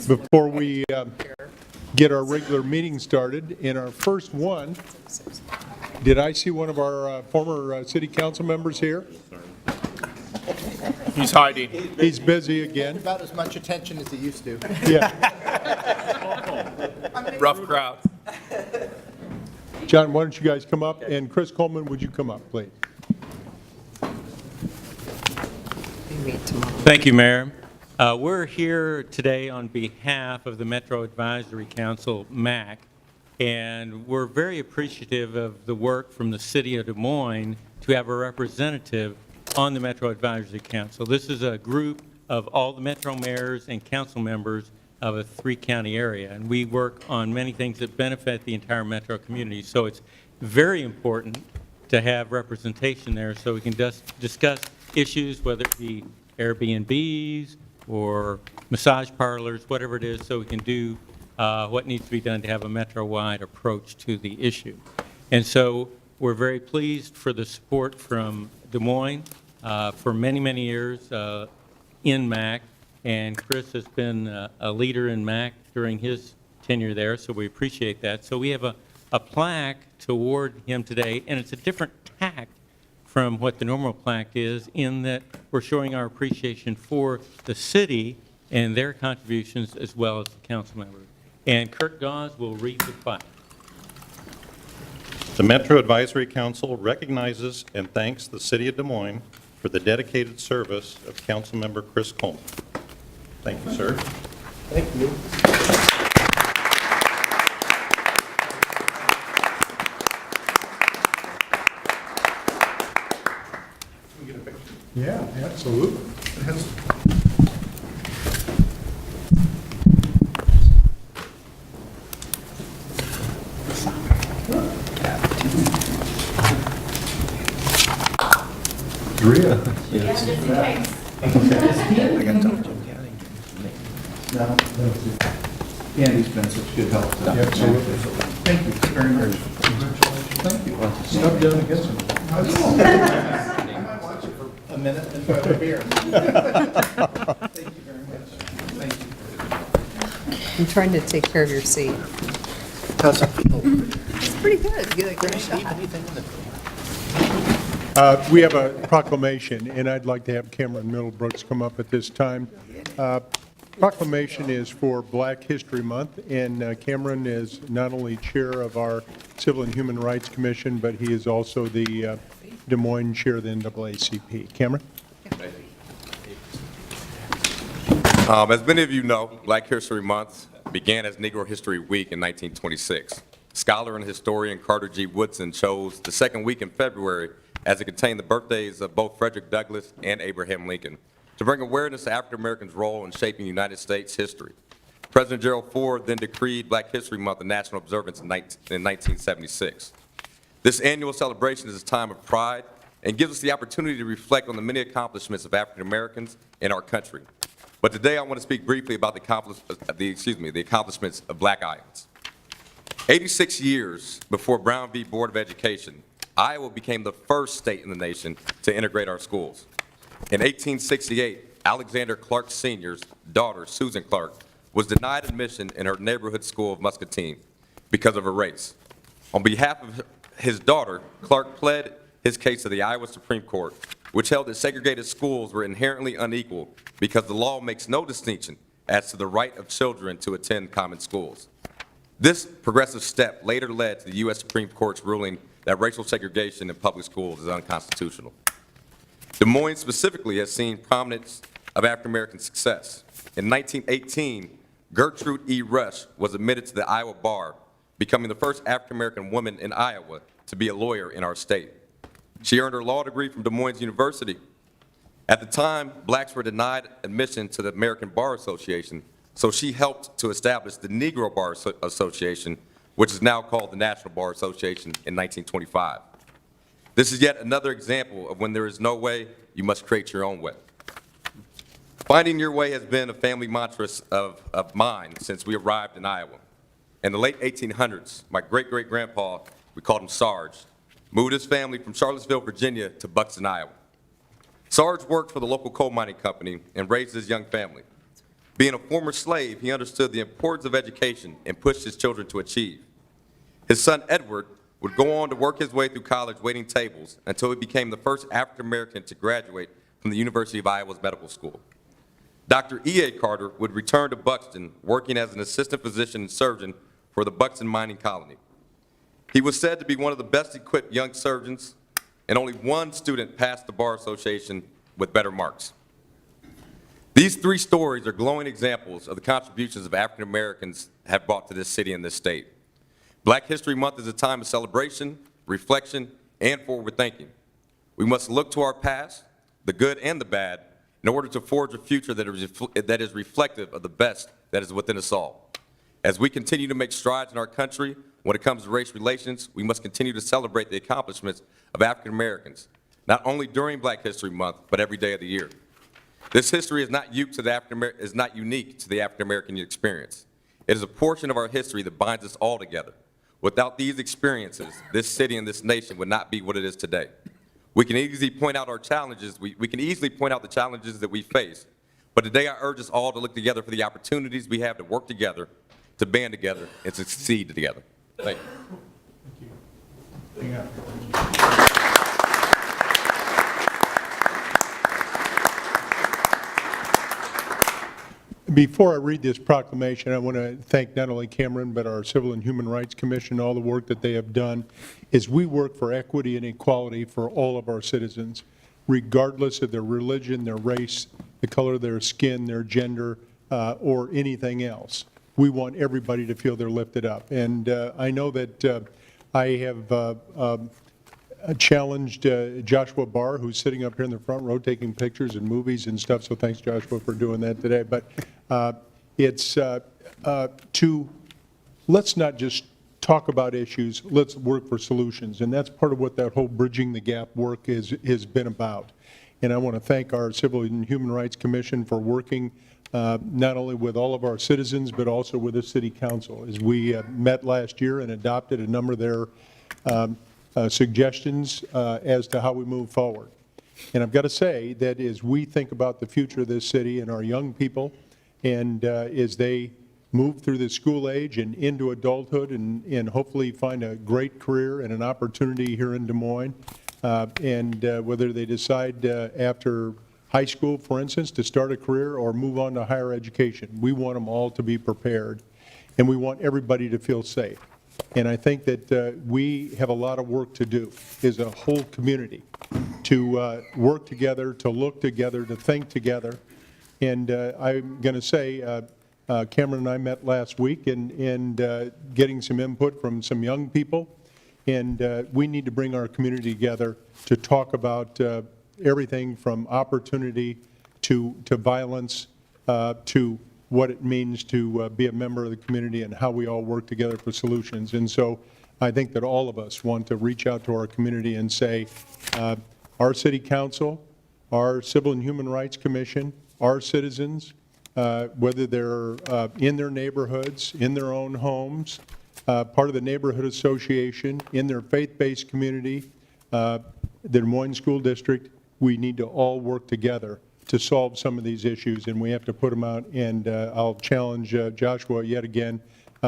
Before we get our regular meeting started, in our first one, did I see one of our former city council members here? He's hiding. He's busy again. About as much attention as he used to. Yeah. Rough crowd. John, why don't you guys come up? And Chris Coleman, would you come up, please? Thank you, Mayor. We're here today on behalf of the Metro Advisory Council, MAC, and we're very appreciative of the work from the City of Des Moines to have a representative on the Metro Advisory Council. This is a group of all the Metro mayors and council members of a three-county area, and we work on many things that benefit the entire Metro community. So it's very important to have representation there so we can discuss issues, whether it be Airbnbs or massage parlors, whatever it is, so we can do what needs to be done to have a Metro-wide approach to the issue. And so we're very pleased for the support from Des Moines for many, many years in MAC, and Chris has been a leader in MAC during his tenure there, so we appreciate that. So we have a plaque to award him today, and it's a different tack from what the normal plaque is, in that we're showing our appreciation for the city and their contributions as well as the council members. And Kurt Gause will read the plaque. The Metro Advisory Council recognizes and thanks the City of Des Moines for the dedicated service of Councilmember Chris Coleman. Thank you, sir. Thank you. Yeah, absolutely. Drea. Yes, just in case. I got to talk to him. No, Andy Spencer should help. Absolutely. Thank you very much. Thank you. Stop down and get some. I might watch it for a minute and try to beer. Thank you very much. Thank you. I'm trying to take care of your seat. How's it feel? It's pretty good. You get a great shot. We have a proclamation, and I'd like to have Cameron Middlebrooks come up at this time. Proclamation is for Black History Month, and Cameron is not only chair of our Civil and Human Rights Commission, but he is also the Des Moines chair of the NAACP. Cameron? As many of you know, Black History Month began as Negro History Week in 1926. Scholar and historian Carter G. Woodson chose the second week in February, as it contained the birthdays of both Frederick Douglass and Abraham Lincoln, to bring awareness to African Americans' role in shaping United States history. President Gerald Ford then decreed Black History Month a national observance in 1976. This annual celebration is a time of pride and gives us the opportunity to reflect on the many accomplishments of African Americans in our country. But today I want to speak briefly about the accomplishments of Black Iowans. 86 years before Brown v. Board of Education, Iowa became the first state in the nation to integrate our schools. In 1868, Alexander Clark Sr.'s daughter, Susan Clark, was denied admission in her neighborhood school of Muscatine because of her race. On behalf of his daughter, Clark pled his case to the Iowa Supreme Court, which held that segregated schools were inherently unequal because the law makes no distinction as to the right of children to attend common schools. This progressive step later led to the U.S. Supreme Court's ruling that racial segregation in public schools is unconstitutional. Des Moines specifically has seen prominence of African American success. In 1918, Gertrude E. Rush was admitted to the Iowa bar, becoming the first African American woman in Iowa to be a lawyer in our state. She earned her law degree from Des Moines University. At the time, blacks were denied admission to the American Bar Association, so she helped to establish the Negro Bar Association, which is now called the National Bar Association, in 1925. This is yet another example of when there is no way, you must create your own way. Finding your way has been a family mantra of mine since we arrived in Iowa. In the late 1800s, my great-great-grandpa, we called him Sarge, moved his family from Charlottesville, Virginia to Buxton, Iowa. Sarge worked for the local coal mining company and raised his young family. Being a former slave, he understood the importance of education and pushed his children to achieve. His son Edward would go on to work his way through college waiting tables until he became the first African American to graduate from the University of Iowa's medical school. Dr. E.A. Carter would return to Buxton, working as an assistant physician and surgeon for the Buxton mining colony. He was said to be one of the best equipped young surgeons, and only one student passed the Bar Association with better marks. These three stories are glowing examples of the contributions of African Americans have brought to this city and this state. Black History Month is a time of celebration, reflection, and forward thinking. We must look to our past, the good and the bad, in order to forge a future that is reflective of the best that is within us all. As we continue to make strides in our country when it comes to race relations, we must continue to celebrate the accomplishments of African Americans, not only during Black History Month, but every day of the year. This history is not unique to the African American experience. It is a portion of our history that binds us all together. Without these experiences, this city and this nation would not be what it is today. We can easily point out our challenges. We can easily point out the challenges that we face. But today I urge us all to look together for the opportunities we have to work together, to band together, and to succeed together. Thank you. Hang on. Before I read this proclamation, I want to thank not only Cameron, but our Civil and Human Rights Commission, all the work that they have done, as we work for equity and equality for all of our citizens, regardless of their religion, their race, the color of their skin, their gender, or anything else. We want everybody to feel they're lifted up. And I know that I have challenged Joshua Barr, who's sitting up here in the front row taking pictures and movies and stuff, so thanks, Joshua, for doing that today. But it's let's not just talk about issues, let's work for solutions. And that's part of what that whole Bridging the Gap work has been about. And I want to thank our Civil and Human Rights Commission for working not only with all of our citizens, but also with the City Council. As we met last year and adopted a number of their suggestions as to how we move forward. And I've got to say that as we think about the future of this city and our young people, and as they move through the school age and into adulthood and hopefully find a great career and an opportunity here in Des Moines, and whether they decide after high school, for instance, to start a career or move on to higher education, we want them all to be prepared, and we want everybody to feel safe. And I think that we have a lot of work to do as a whole community to work together, to look together, to think together. And I'm going to say, Cameron and I met last week and getting some input from some young people. And we need to bring our community together to talk about everything from opportunity to violence to what it means to be a member of the community and how we all work together for solutions. And so I think that all of us want to reach out to our community and say, our City Council, our Civil and Human Rights Commission, our citizens, whether they're in their neighborhoods, in their own homes, part of the neighborhood association, in their faith-based community, the Des Moines School District, we need to all work together to solve some of these issues, and we have to put them out. And I'll challenge Joshua yet again,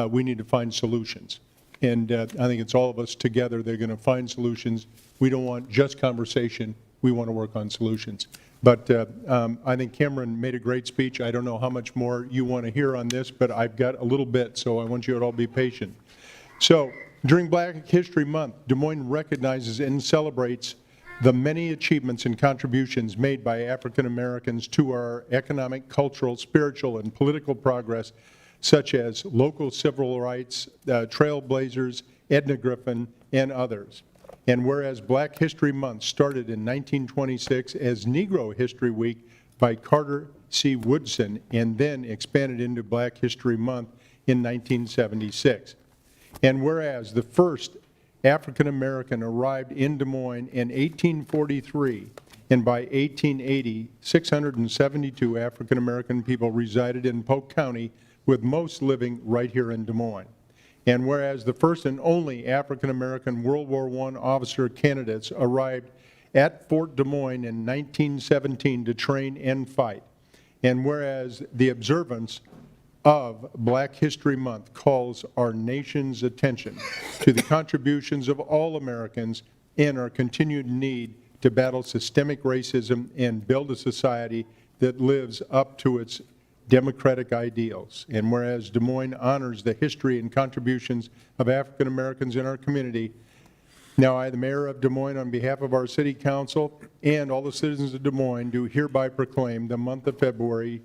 we need to find solutions. And I think it's all of us together that are going to find solutions. We don't want just conversation, we want to work on solutions. But I think Cameron made a great speech. I don't know how much more you want to hear on this, but I've got a little bit, so I want you to all be patient. So during Black History Month, Des Moines recognizes and celebrates the many achievements and contributions made by African Americans to our economic, cultural, spiritual, and political progress, such as local civil rights, trailblazers, Edna Griffin, and others. And whereas Black History Month started in 1926 as Negro History Week by Carter C. Woodson, and then expanded into Black History Month in 1976. And whereas the first African American arrived in Des Moines in 1843, and by 1880, 672 African American people resided in Polk County, with most living right here in Des Moines. And whereas the first and only African American World War I officer candidates arrived at Fort Des Moines in 1917 to train and fight, And whereas the observance of Black History Month calls our nation's attention to the contributions of all Americans and our continued need to battle systemic racism and build a society that lives up to its democratic ideals. And whereas Des Moines honors the history and contributions of African Americans in our community, now I, the Mayor of Des Moines, on behalf of our City Council and all the citizens of Des Moines, do hereby proclaim the month of February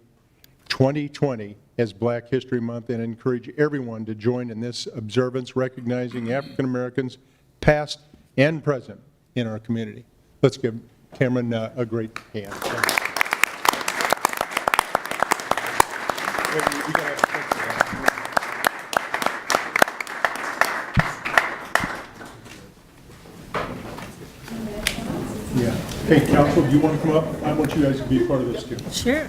2020 as Black History Month and encourage everyone to join in this observance recognizing African Americans past and present in our community. Let's give Cameron a great hand. Yeah. Hey, Council, do you want to come up? I want you guys to be a part of this too. Sure.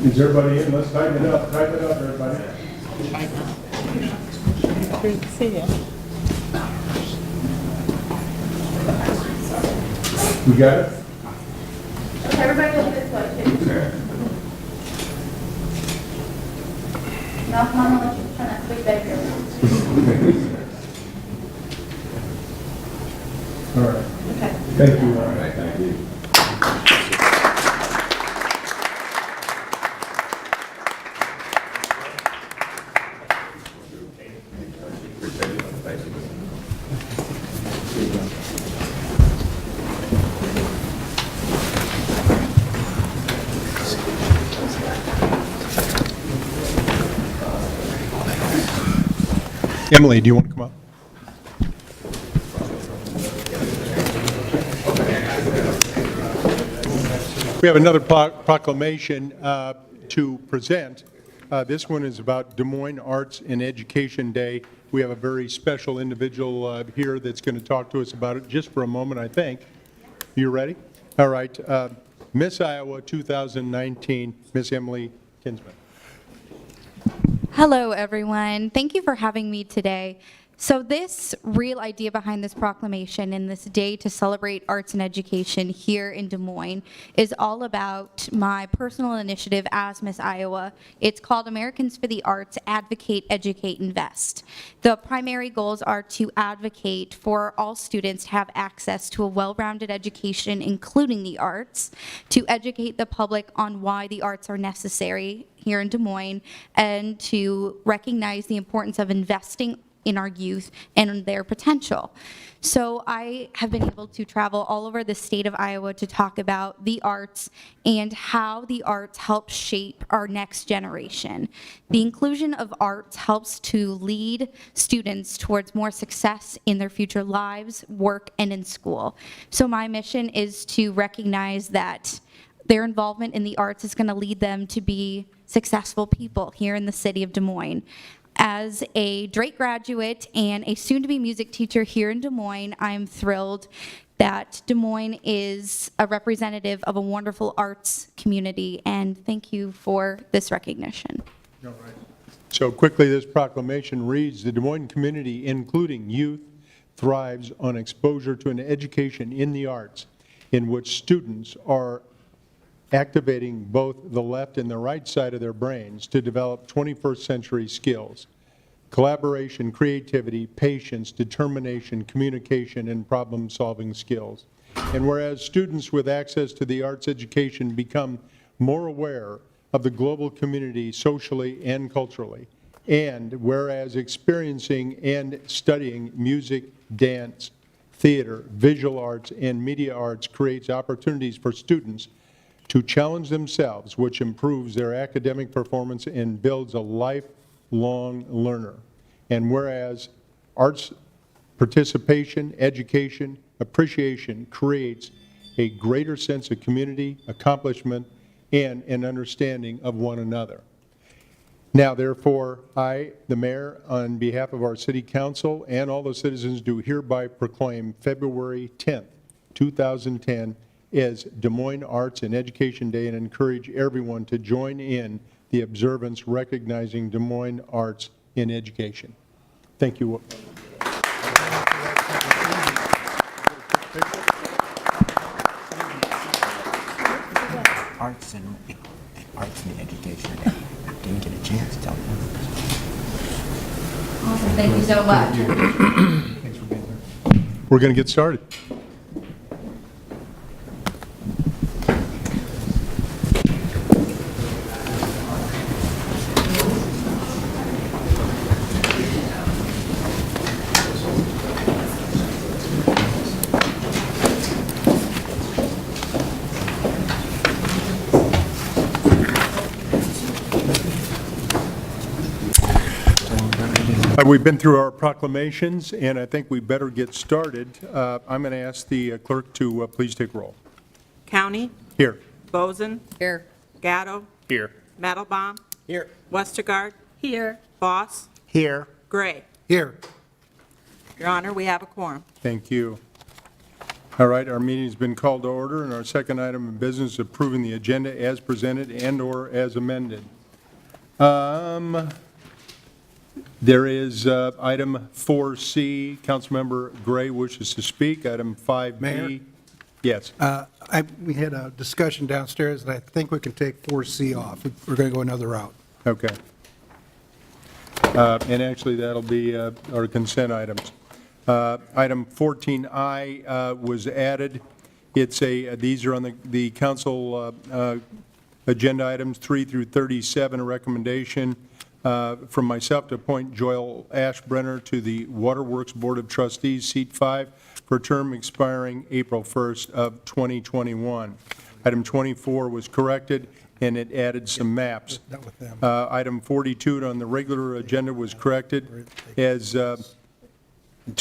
Is everybody in? Let's tighten it up. Tighten it up, everybody. Great to see you. We got it? Okay, everybody look this way, too. No, Mama, let you turn that sweet baby around. All right. Okay. Thank you. All right. Thank you. Emily, do you want to come up? We have another proclamation to present. This one is about Des Moines Arts and Education Day. We have a very special individual here that's going to talk to us about it just for a moment, I think. You ready? All right. Miss Iowa 2019, Miss Emily Kinsman. Hello, everyone. Thank you for having me today. So this real idea behind this proclamation and this day to celebrate arts and education here in Des Moines is all about my personal initiative as Miss Iowa. It's called Americans for the Arts, Advocate, Educate, Invest. The primary goals are to advocate for all students to have access to a well-rounded education, including the arts, to educate the public on why the arts are necessary here in Des Moines, and to recognize the importance of investing in our youth and their potential. So I have been able to travel all over the state of Iowa to talk about the arts and how the arts help shape our next generation. The inclusion of arts helps to lead students towards more success in their future lives, work, and in school. So my mission is to recognize that their involvement in the arts is going to lead them to be successful people here in the city of Des Moines. As a Drake graduate and a soon-to-be music teacher here in Des Moines, I'm thrilled that Des Moines is a representative of a wonderful arts community, and thank you for this recognition. All right. So quickly, this proclamation reads, the Des Moines community, including youth, thrives on exposure to an education in the arts in which students are activating both the left and the right side of their brains to develop 21st century skills: collaboration, creativity, patience, determination, communication, and problem-solving skills. And whereas students with access to the arts education become more aware of the global community socially and culturally, and whereas experiencing and studying music, dance, theater, visual arts, and media arts creates opportunities for students to challenge themselves, which improves their academic performance and builds a lifelong learner. And whereas arts participation, education, appreciation creates a greater sense of community, accomplishment, and an understanding of one another. Now, therefore, I, the mayor, on behalf of our city council and all the citizens, do hereby proclaim February 10th, 2010 as Des Moines Arts and Education Day and encourage everyone to join in the observance recognizing Des Moines arts in education. Thank you. Arts and education. Didn't get a chance to tell them. Awesome, thank you so much. We're going to get started. We've been through our proclamations, and I think we better get started. I'm going to ask the clerk to please take roll. County, Here. Boson, Here. Gatto, Here. Meadowbaum, Here. Westergaard, Here. Boss, Here. Gray. Here. Your Honor, we have a quorum. Thank you. All right, our meeting's been called to order, and our second item of business is approving the agenda as presented and/or as amended. There is item 4C, Councilmember Gray wishes to speak. Item 5B. Mayor? Yes. We had a discussion downstairs, and I think we can take 4C off. We're going to go another route. Okay. And actually, that'll be our consent items. Item 14I was added. It's these are on the council agenda items 3 through 37, a recommendation from myself to appoint Joel Ashbrenner to the Waterworks Board of Trustees, seat 5, for a term expiring April 1st of 2021. Item 24 was corrected, and it added some maps. That with them. Item 42 on the regular agenda was corrected as to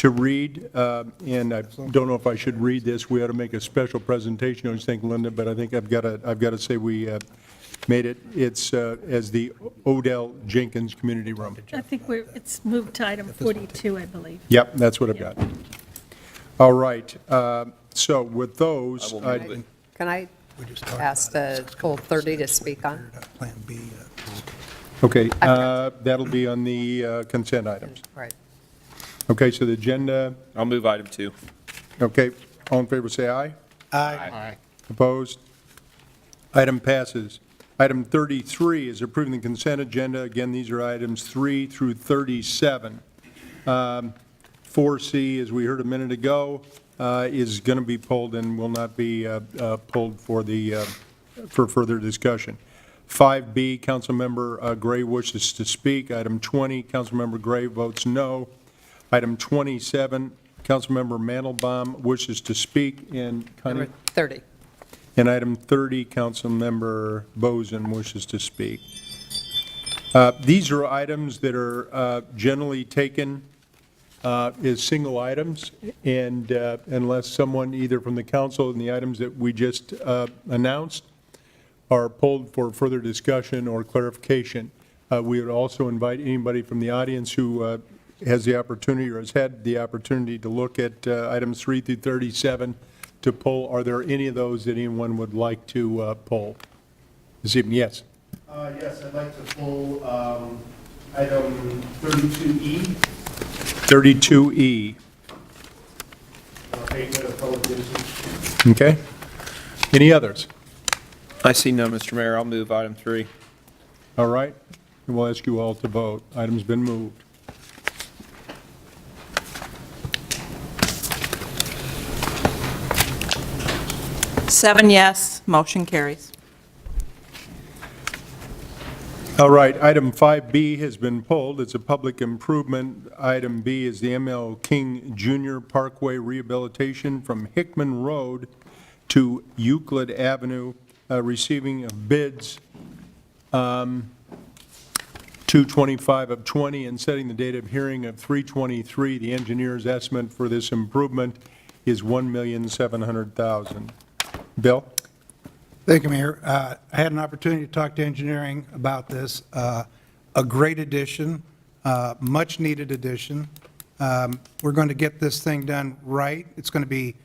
read, and I don't know if I should read this. We ought to make a special presentation, I was thinking, Linda, but I think I've got to say we made it. It's as the Odell Jenkins Community Room. I think it's moved to item 42, I believe. Yep, that's what I've got. All right, so with those, Can I We just talked ask the full 30 to speak on? Plan B. okay, that'll be on the consent items. Right. Okay, so the agenda, I'll move item 2. okay, all in favor, say aye. Aye. Opposed? Item passes. Item 33 is approving the consent agenda. Again, these are items 3 through 37. 4C, as we heard a minute ago, is going to be pulled and will not be pulled for further discussion. 5B, Councilmember Gray wishes to speak. Item 20, Councilmember Gray votes no. Item 27, Councilmember Mandelbaum wishes to speak. And Connie? Number 30. And item 30, Councilmember Boson wishes to speak. These are items that are generally taken as single items, and unless someone either from the council and the items that we just announced are pulled for further discussion or clarification. We would also invite anybody from the audience who has the opportunity or has had the opportunity to look at items 3 through 37 to pull. Are there any of those that anyone would like to pull this evening? Yes. Yes, I'd like to pull item 32E. 32E. Payment of public nuisance. Okay. Any others? I see none, Mr. Mayor. I'll move item 3. All right. And we'll ask you all to vote. Item's been moved. Seven yes, motion carries. All right, item 5B has been pulled. It's a public improvement. Item B is the M.L. King Jr. Parkway rehabilitation from Hickman Road to Euclid Avenue, receiving of bids 225 of 20 and setting the date of hearing of 3/23. The engineer's estimate for this improvement is $1,700,000. Bill? Thank you, Mayor. I had an opportunity to talk to engineering about this. A great addition, much-needed addition. We're going to get this thing done right. It's going to be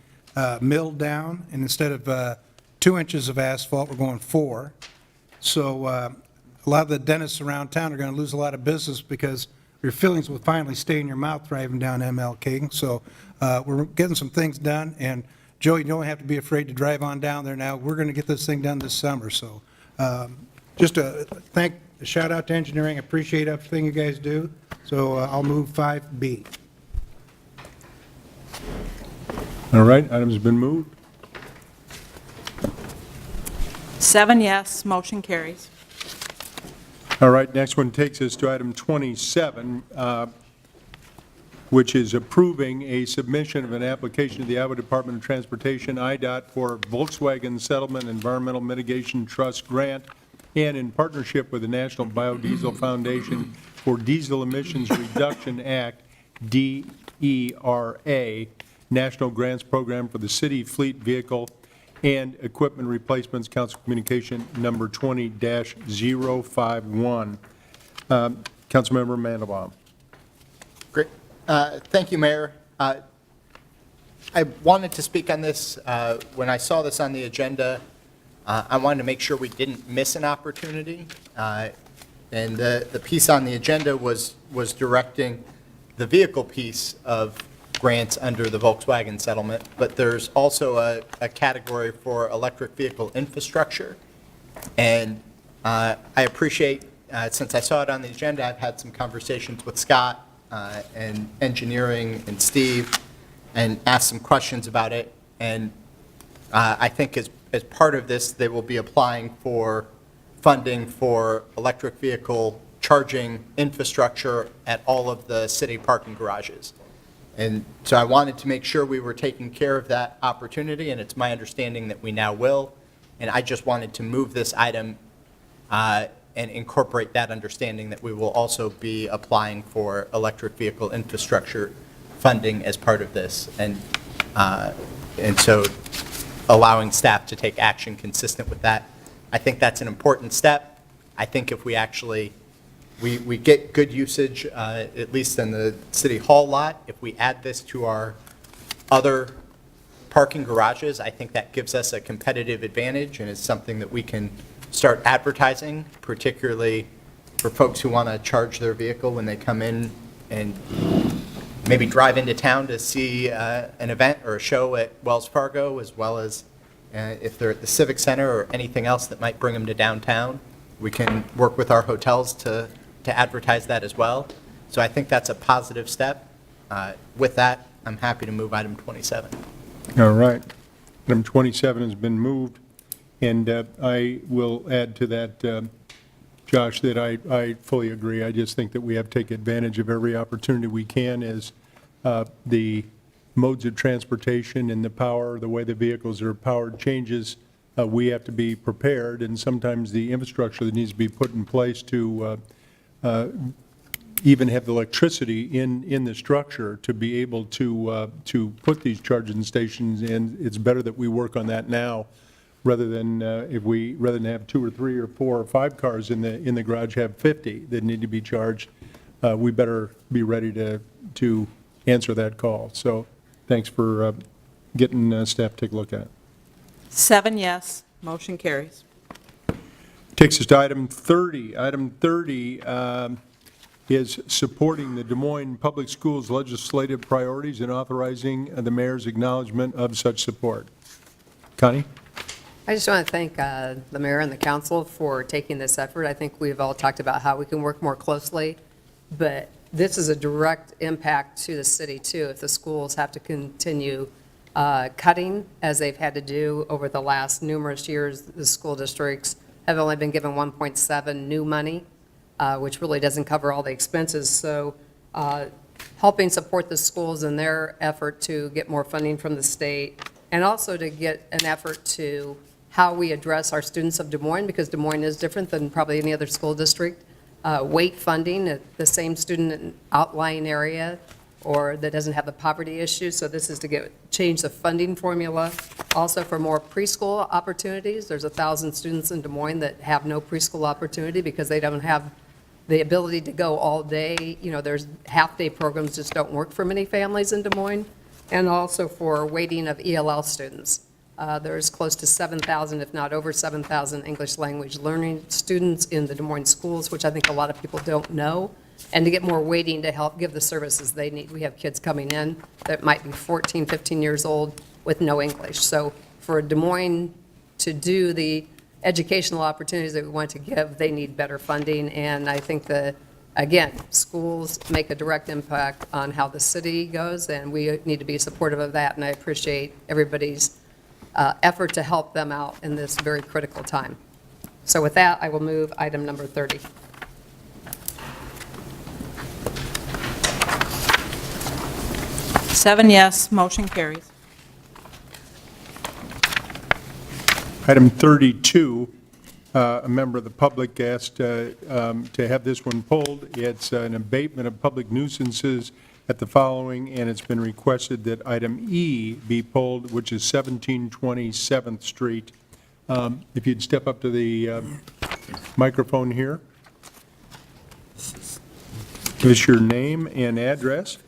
milled down, and instead of 2 inches of asphalt, we're going 4. So a lot of the dentists around town are going to lose a lot of business because your fillings will finally stay in your mouth driving down MLK. So we're getting some things done, and Joe, you don't have to be afraid to drive on down there now. We're going to get this thing done this summer. So just a shout out to engineering. Appreciate everything you guys do. So I'll move 5B. All right, item's been moved. 7 yes, motion carries. All right, next one takes us to item 27, which is approving a submission of an application to the Iowa Department of Transportation, IDOT, for Volkswagen Settlement Environmental Mitigation Trust Grant, and in partnership with the National Biodiesel Foundation for Diesel Emissions Reduction Act, DERA, National Grants Program for the City Fleet Vehicle and Equipment Replacements, Council Communication Number 20-051. Councilmember Mandelbaum. Great. Thank you, Mayor. I wanted to speak on this. When I saw this on the agenda, I wanted to make sure we didn't miss an opportunity. And the piece on the agenda was directing the vehicle piece of grants under the Volkswagen settlement, but there's also a category for electric vehicle infrastructure. And I appreciate, since I saw it on the agenda, I've had some conversations with Scott and engineering and Steve and asked some questions about it. And I think as part of this, they will be applying for funding for electric vehicle charging infrastructure at all of the city parking garages. And so I wanted to make sure we were taking care of that opportunity, and it's my understanding that we now will. And I just wanted to move this item and incorporate that understanding that we will also be applying for electric vehicle infrastructure funding as part of this. And so allowing staff to take action consistent with that. I think that's an important step. I think if we actually we get good usage, at least in the City Hall lot. If we add this to our other parking garages, I think that gives us a competitive advantage and is something that we can start advertising, particularly for folks who want to charge their vehicle when they come in and maybe drive into town to see an event or a show at Wells Fargo, as well as if they're at the Civic Center or anything else that might bring them to downtown. We can work with our hotels to advertise that as well. So I think that's a positive step. With that, I'm happy to move item 27. All right. Item 27 has been moved, and I will add to that, Josh, that I fully agree. I just think that we have to take advantage of every opportunity we can as the modes of transportation and the power, the way the vehicles are powered changes. We have to be prepared, and sometimes the infrastructure that needs to be put in place to even have the electricity in the structure to be able to put these charging stations in. It's better that we work on that now rather than rather than have 2 or 3 or 4 or 5 cars in the garage, have 50 that need to be charged. We better be ready to answer that call. So thanks for getting staff to take a look at it. 7 yes, motion carries. Takes us to item 30. Item 30 is supporting the Des Moines Public Schools legislative priorities and authorizing the mayor's acknowledgement of such support. Connie? I just want to thank the mayor and the council for taking this effort. I think we've all talked about how we can work more closely, but this is a direct impact to the city, too, if the schools have to continue cutting, as they've had to do over the last numerous years. The school districts have only been given 1.7 new money, which really doesn't cover all the expenses. So helping support the schools in their effort to get more funding from the state, and also to get an effort to how we address our students of Des Moines, because Des Moines is different than probably any other school district. Weight funding, the same student in outlying area or that doesn't have the poverty issue. So this is to change the funding formula. Also for more preschool opportunities. There's 1,000 students in Des Moines that have no preschool opportunity because they don't have the ability to go all day. You know, there's half-day programs just don't work for many families in Des Moines. and also for weighting of ELL students. There's close to 7,000, if not over 7,000, English language learning students in the Des Moines schools, which I think a lot of people don't know, and to get more weighting to help give the services they need. We have kids coming in that might be 14, 15 years old with no English. So for Des Moines to do the educational opportunities that we want to give, they need better funding, and I think again, schools make a direct impact on how the city goes, and we need to be supportive of that, and I appreciate everybody's effort to help them out in this very critical time. So with that, I will move item number 30. Seven yes, motion carries. Item 32, a member of the public asked to have this one pulled. It's an abatement of public nuisances at the following, and it's been requested that item E be pulled, which is 1720 7th Street. If you'd step up to the microphone here. Give us your name and address.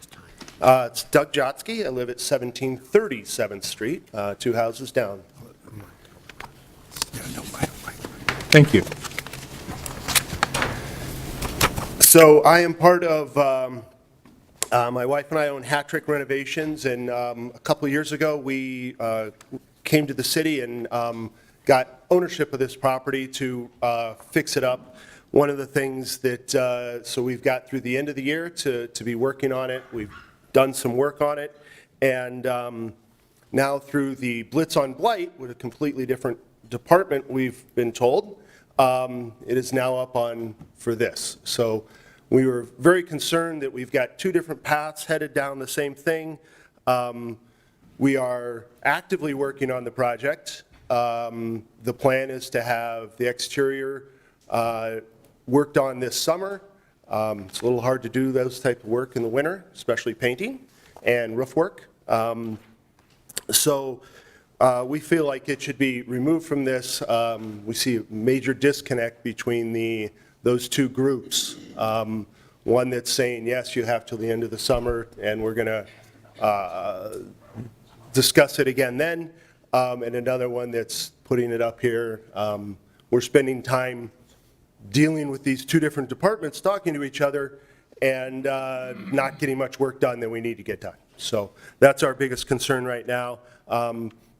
It's Doug Jotsky. I live at 1730 7th Street, 2 houses down. Thank you. So I am part of, my wife and I own Hat Trick Renovations, and a couple of years ago, we came to the city and got ownership of this property to fix it up. One of the things that, so we've got through the end of the year to be working on it. We've done some work on it, and now through the Blitz on Blight, with a completely different department, we've been told, it is now up on for this. So we were very concerned that we've got two different paths headed down the same thing. We are actively working on the project. The plan is to have the exterior worked on this summer. It's a little hard to do those type of work in the winter, especially painting and roof work. So we feel like it should be removed from this. We see a major disconnect between those two groups. One that's saying, yes, you have till the end of the summer, and we're going to discuss it again then, and another one that's putting it up here. We're spending time dealing with these two different departments, talking to each other, and not getting much work done that we need to get done. So that's our biggest concern right now.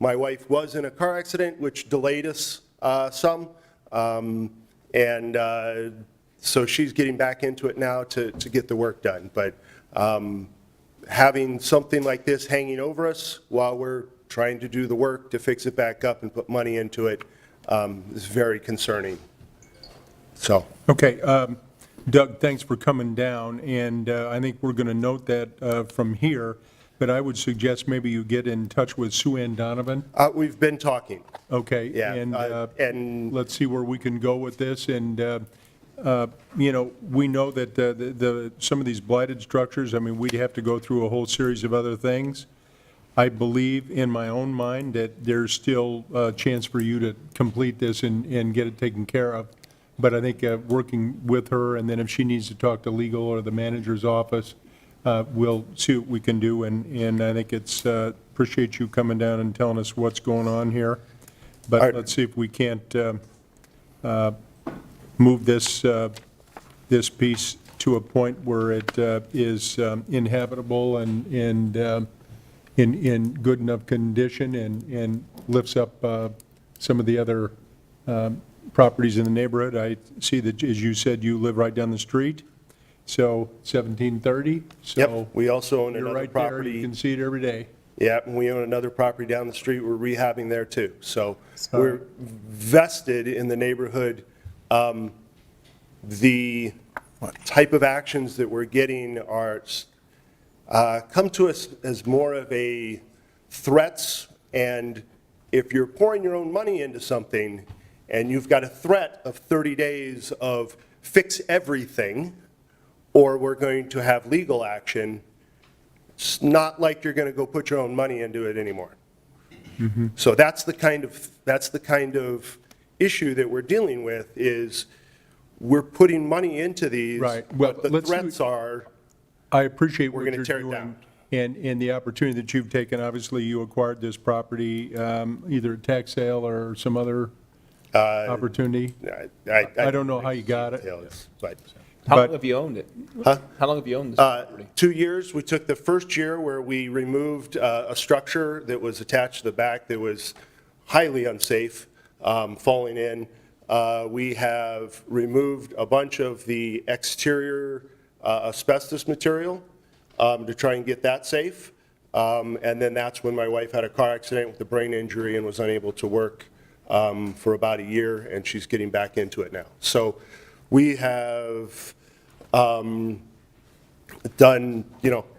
My wife was in a car accident, which delayed us some, and so she's getting back into it now to get the work done. But having something like this hanging over us while we're trying to do the work to fix it back up and put money into it is very concerning. So. Okay, Doug, thanks for coming down, and I think we're going to note that from here, but I would suggest maybe you get in touch with Sue Ann Donovan. We've been talking. Okay, Yeah, and let's see where we can go with this, and, you know, we know that some of these blighted structures, I mean, we'd have to go through a whole series of other things. I believe in my own mind that there's still a chance for you to complete this and get it taken care of. But I think working with her, and then if she needs to talk to legal or the manager's office, we'll see what we can do. And I think it's, appreciate you coming down and telling us what's going on here. But let's see if we can't move this, this piece to a point where it is inhabitable and in good enough condition and lifts up some of the other properties in the neighborhood. I see that, as you said, you live right down the street, so 1730. So yep, we also own you're another right property. there. You can see it every day. Yeah, and we own another property down the street. We're rehabbing there too. So we're vested in the neighborhood. The type of actions that we're getting are come to us as more of a threats, and if you're pouring your own money into something and you've got a threat of 30 days of fix everything, or we're going to have legal action, it's not like you're going to go put your own money into it anymore. Mm-hmm. So that's the kind of issue that we're dealing with, is we're putting money into these, Right. Well, but the threats are, I appreciate we're what going to you're tear it doing. down. and the opportunity that you've taken. Obviously, you acquired this property either at tax sale or some other opportunity. I don't know how you got it. But How long But- have you owned it? Huh? How long have you owned this property? 2 years. We took the first year where we removed a structure that was attached to the back that was highly unsafe, falling in. We have removed a bunch of the exterior asbestos material to try and get that safe. And then that's when my wife had a car accident with a brain injury and was unable to work for about a year, and she's getting back into it now. So we have done,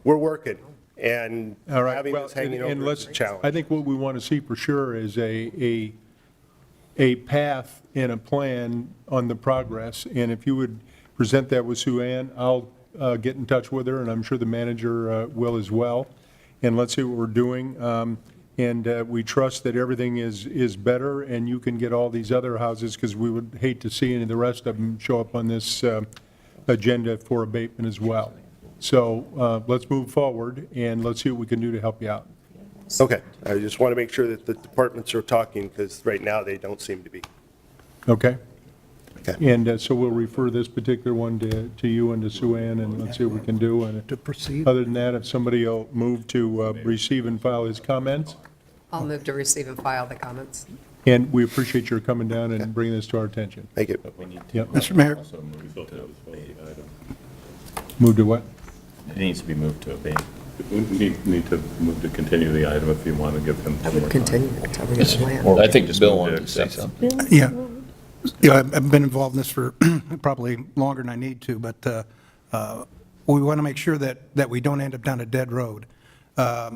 we're working, and All right. having Well, this hanging and over is let's- a challenge. I think what we want to see for sure is a path and a plan on the progress. And if you would present that with Sue Ann, I'll get in touch with her, and I'm sure the manager will as well. And let's see what we're doing. And we trust that everything is better, and you can get all these other houses, because we would hate to see any of the rest of them show up on this agenda for abatement as well. So let's move forward, and let's see what we can do to help you out. Okay, I just want to make sure that the departments are talking, because right now they don't seem to be. Okay? Okay. And so we'll refer this particular one to you and to Sue Ann, and let's see what we can do. And To proceed. other than that, if somebody will move to receive and file his comments, I'll move to receive and file the comments. and we appreciate your coming down and bringing this to our attention. Thank you. Yep. Mr. Mayor, Move to what? It needs to be moved to abate. We need to move to continue the item if you want to give him I some would more continue time. until we get a plan. Or I we think can just Bill move wanted to say accept something. yeah. I've been involved in this for probably longer than I need to, but we want to make sure that we don't end up down a dead road. I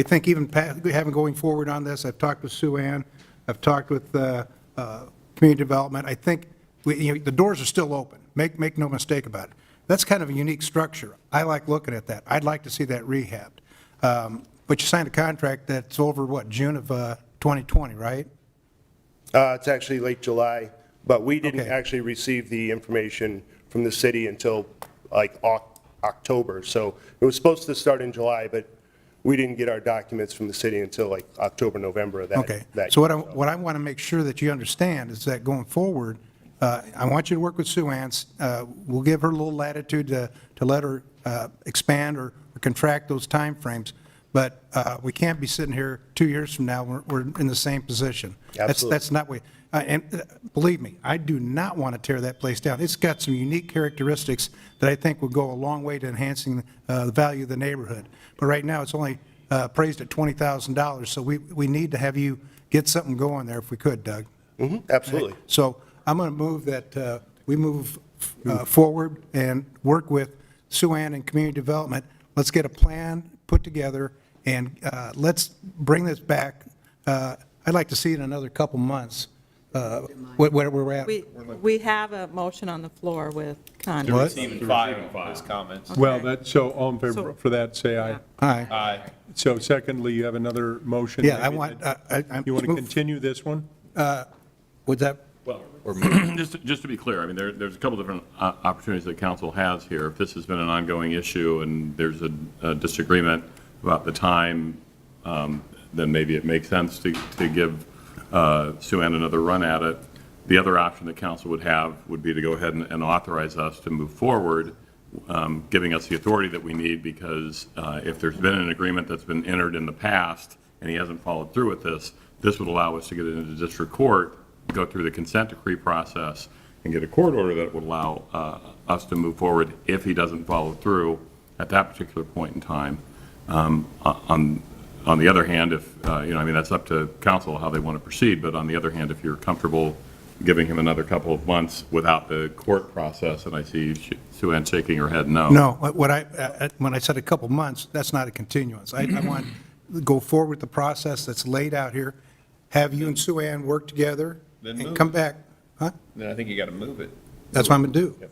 think even having going forward on this, I've talked with Sue Ann, I've talked with community development. I think the doors are still open. Make no mistake about it. That's kind of a unique structure. I like looking at that. I'd like to see that rehabbed. But you signed a contract that's over, what, June of 2020, right? It's actually late July, but we didn't Okay. actually receive the information from the city until like October. So it was supposed to start in July, but we didn't get our documents from the city until like October, November of that. Okay. that So year. what I want to make sure that you understand is that going forward, I want you to work with Sue Ann. We'll give her a little latitude to let her expand or contract those timeframes. But we can't be sitting here 2 years from now, we're in the same position. Absolutely. That's not what, and believe me, I do not want to tear that place down. It's got some unique characteristics that I think will go a long way to enhancing the value of the neighborhood. But right now, it's only appraised at $20,000, so we need to have you get something going there if we could, Doug. Absolutely. So I'm going to move that we move forward and work with Sue Ann and Community Development. Let's get a plan put together, and let's bring this back. I'd like to see it in another couple months, where we're at. We have a motion on the floor with Connie. What? Receive and file his comments. Well, so all in favor for that, say aye. Aye. Aye. So secondly, you have another motion? Yeah, I maybe want, that- You want to continue this one? would that, Well, just to be clear, I mean, there's a couple different opportunities that council has here. If this has been an ongoing issue and there's a disagreement about the time, then maybe it makes sense to give Sue Ann another run at it. The other option that council would have would be to go ahead and authorize us to move forward, giving us the authority that we need, because if there's been an agreement that's been entered in the past and he hasn't followed through with this, this would allow us to get it into district court, go through the consent decree process, and get a court order that would allow us to move forward if he doesn't follow through at that particular point in time. On the other hand, if, I mean, that's up to council how they want to proceed, but on the other hand, if you're comfortable giving him another couple of months without the court process, and I see Sue Ann shaking her head no. no, when I said a couple months, that's not a continuance. I want to go forward with the process that's laid out here, have you and Sue Ann work together, Then and move come it. back. Huh? Then I think you got to move it. That's what I'm going to do.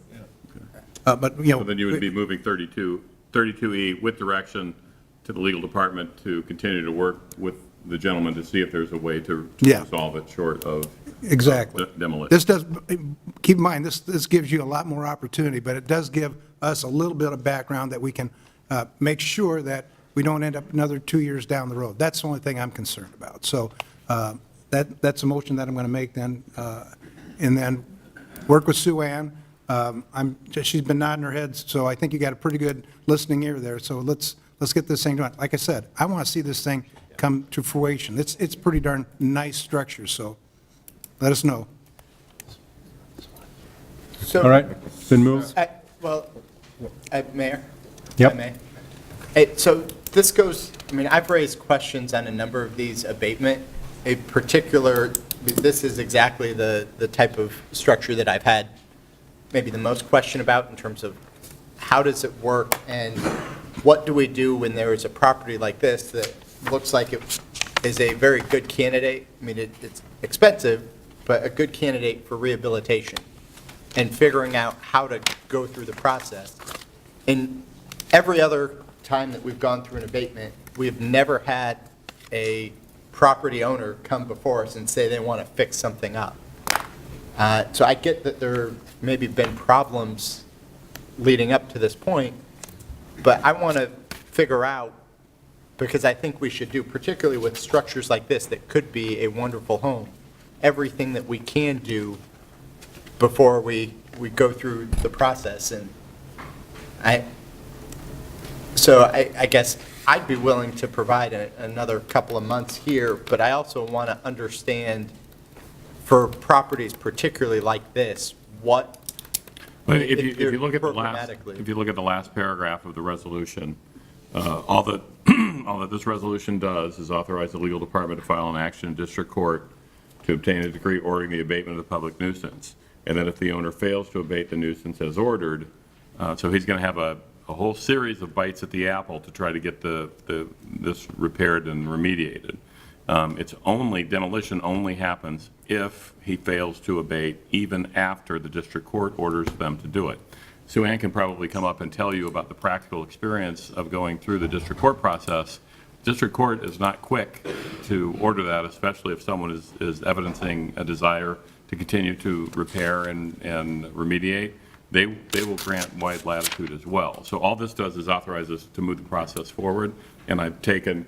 But, So then you would be moving 32E with direction to the legal department to continue to work with the gentleman to see if there's a way to Yeah. resolve it short of Exactly. demolition. This does, keep in mind, this gives you a lot more opportunity, but it does give us a little bit of background that we can make sure that we don't end up another 2 years down the road. That's the only thing I'm concerned about. So that's a motion that I'm going to make then, and then work with Sue Ann. She's been nodding her head, so I think you got a pretty good listening ear there. So let's get this thing done. Like I said, I want to see this thing come to fruition. It's pretty darn nice structure, so let us know. So, All right, been moved. Mayor? Yep. If I may. So this goes, I mean, I've raised questions on a number of these abatement. A particular, this is exactly the type of structure that I've had maybe the most question about in terms of how does it work and what do we do when there is a property like this that looks like it is a very good candidate. I mean, it's expensive, but a good candidate for rehabilitation and figuring out how to go through the process. And every other time that we've gone through an abatement, we've never had a property owner come before us and say they want to fix something up. So I get that there maybe been problems leading up to this point, but I want to figure out, because I think we should do, particularly with structures like this that could be a wonderful home, everything that we can do before we go through the process. And I guess I'd be willing to provide another couple of months here, but I also want to understand, for properties particularly like this, what, But if you look at the last paragraph of the resolution, all that this resolution does is authorize the legal department to file an action in district court to obtain a decree ordering the abatement of the public nuisance. And then if the owner fails to abate the nuisance as ordered, so he's going to have a whole series of bites at the apple to try to get this repaired and remediated. Demolition only happens if he fails to abate, even after the district court orders them to do it. Sue Ann can probably come up and tell you about the practical experience of going through the district court process. District court is not quick to order that, especially if someone is evidencing a desire to continue to repair and remediate. They will grant wide latitude as well. So all this does is authorize us to move the process forward, and I've taken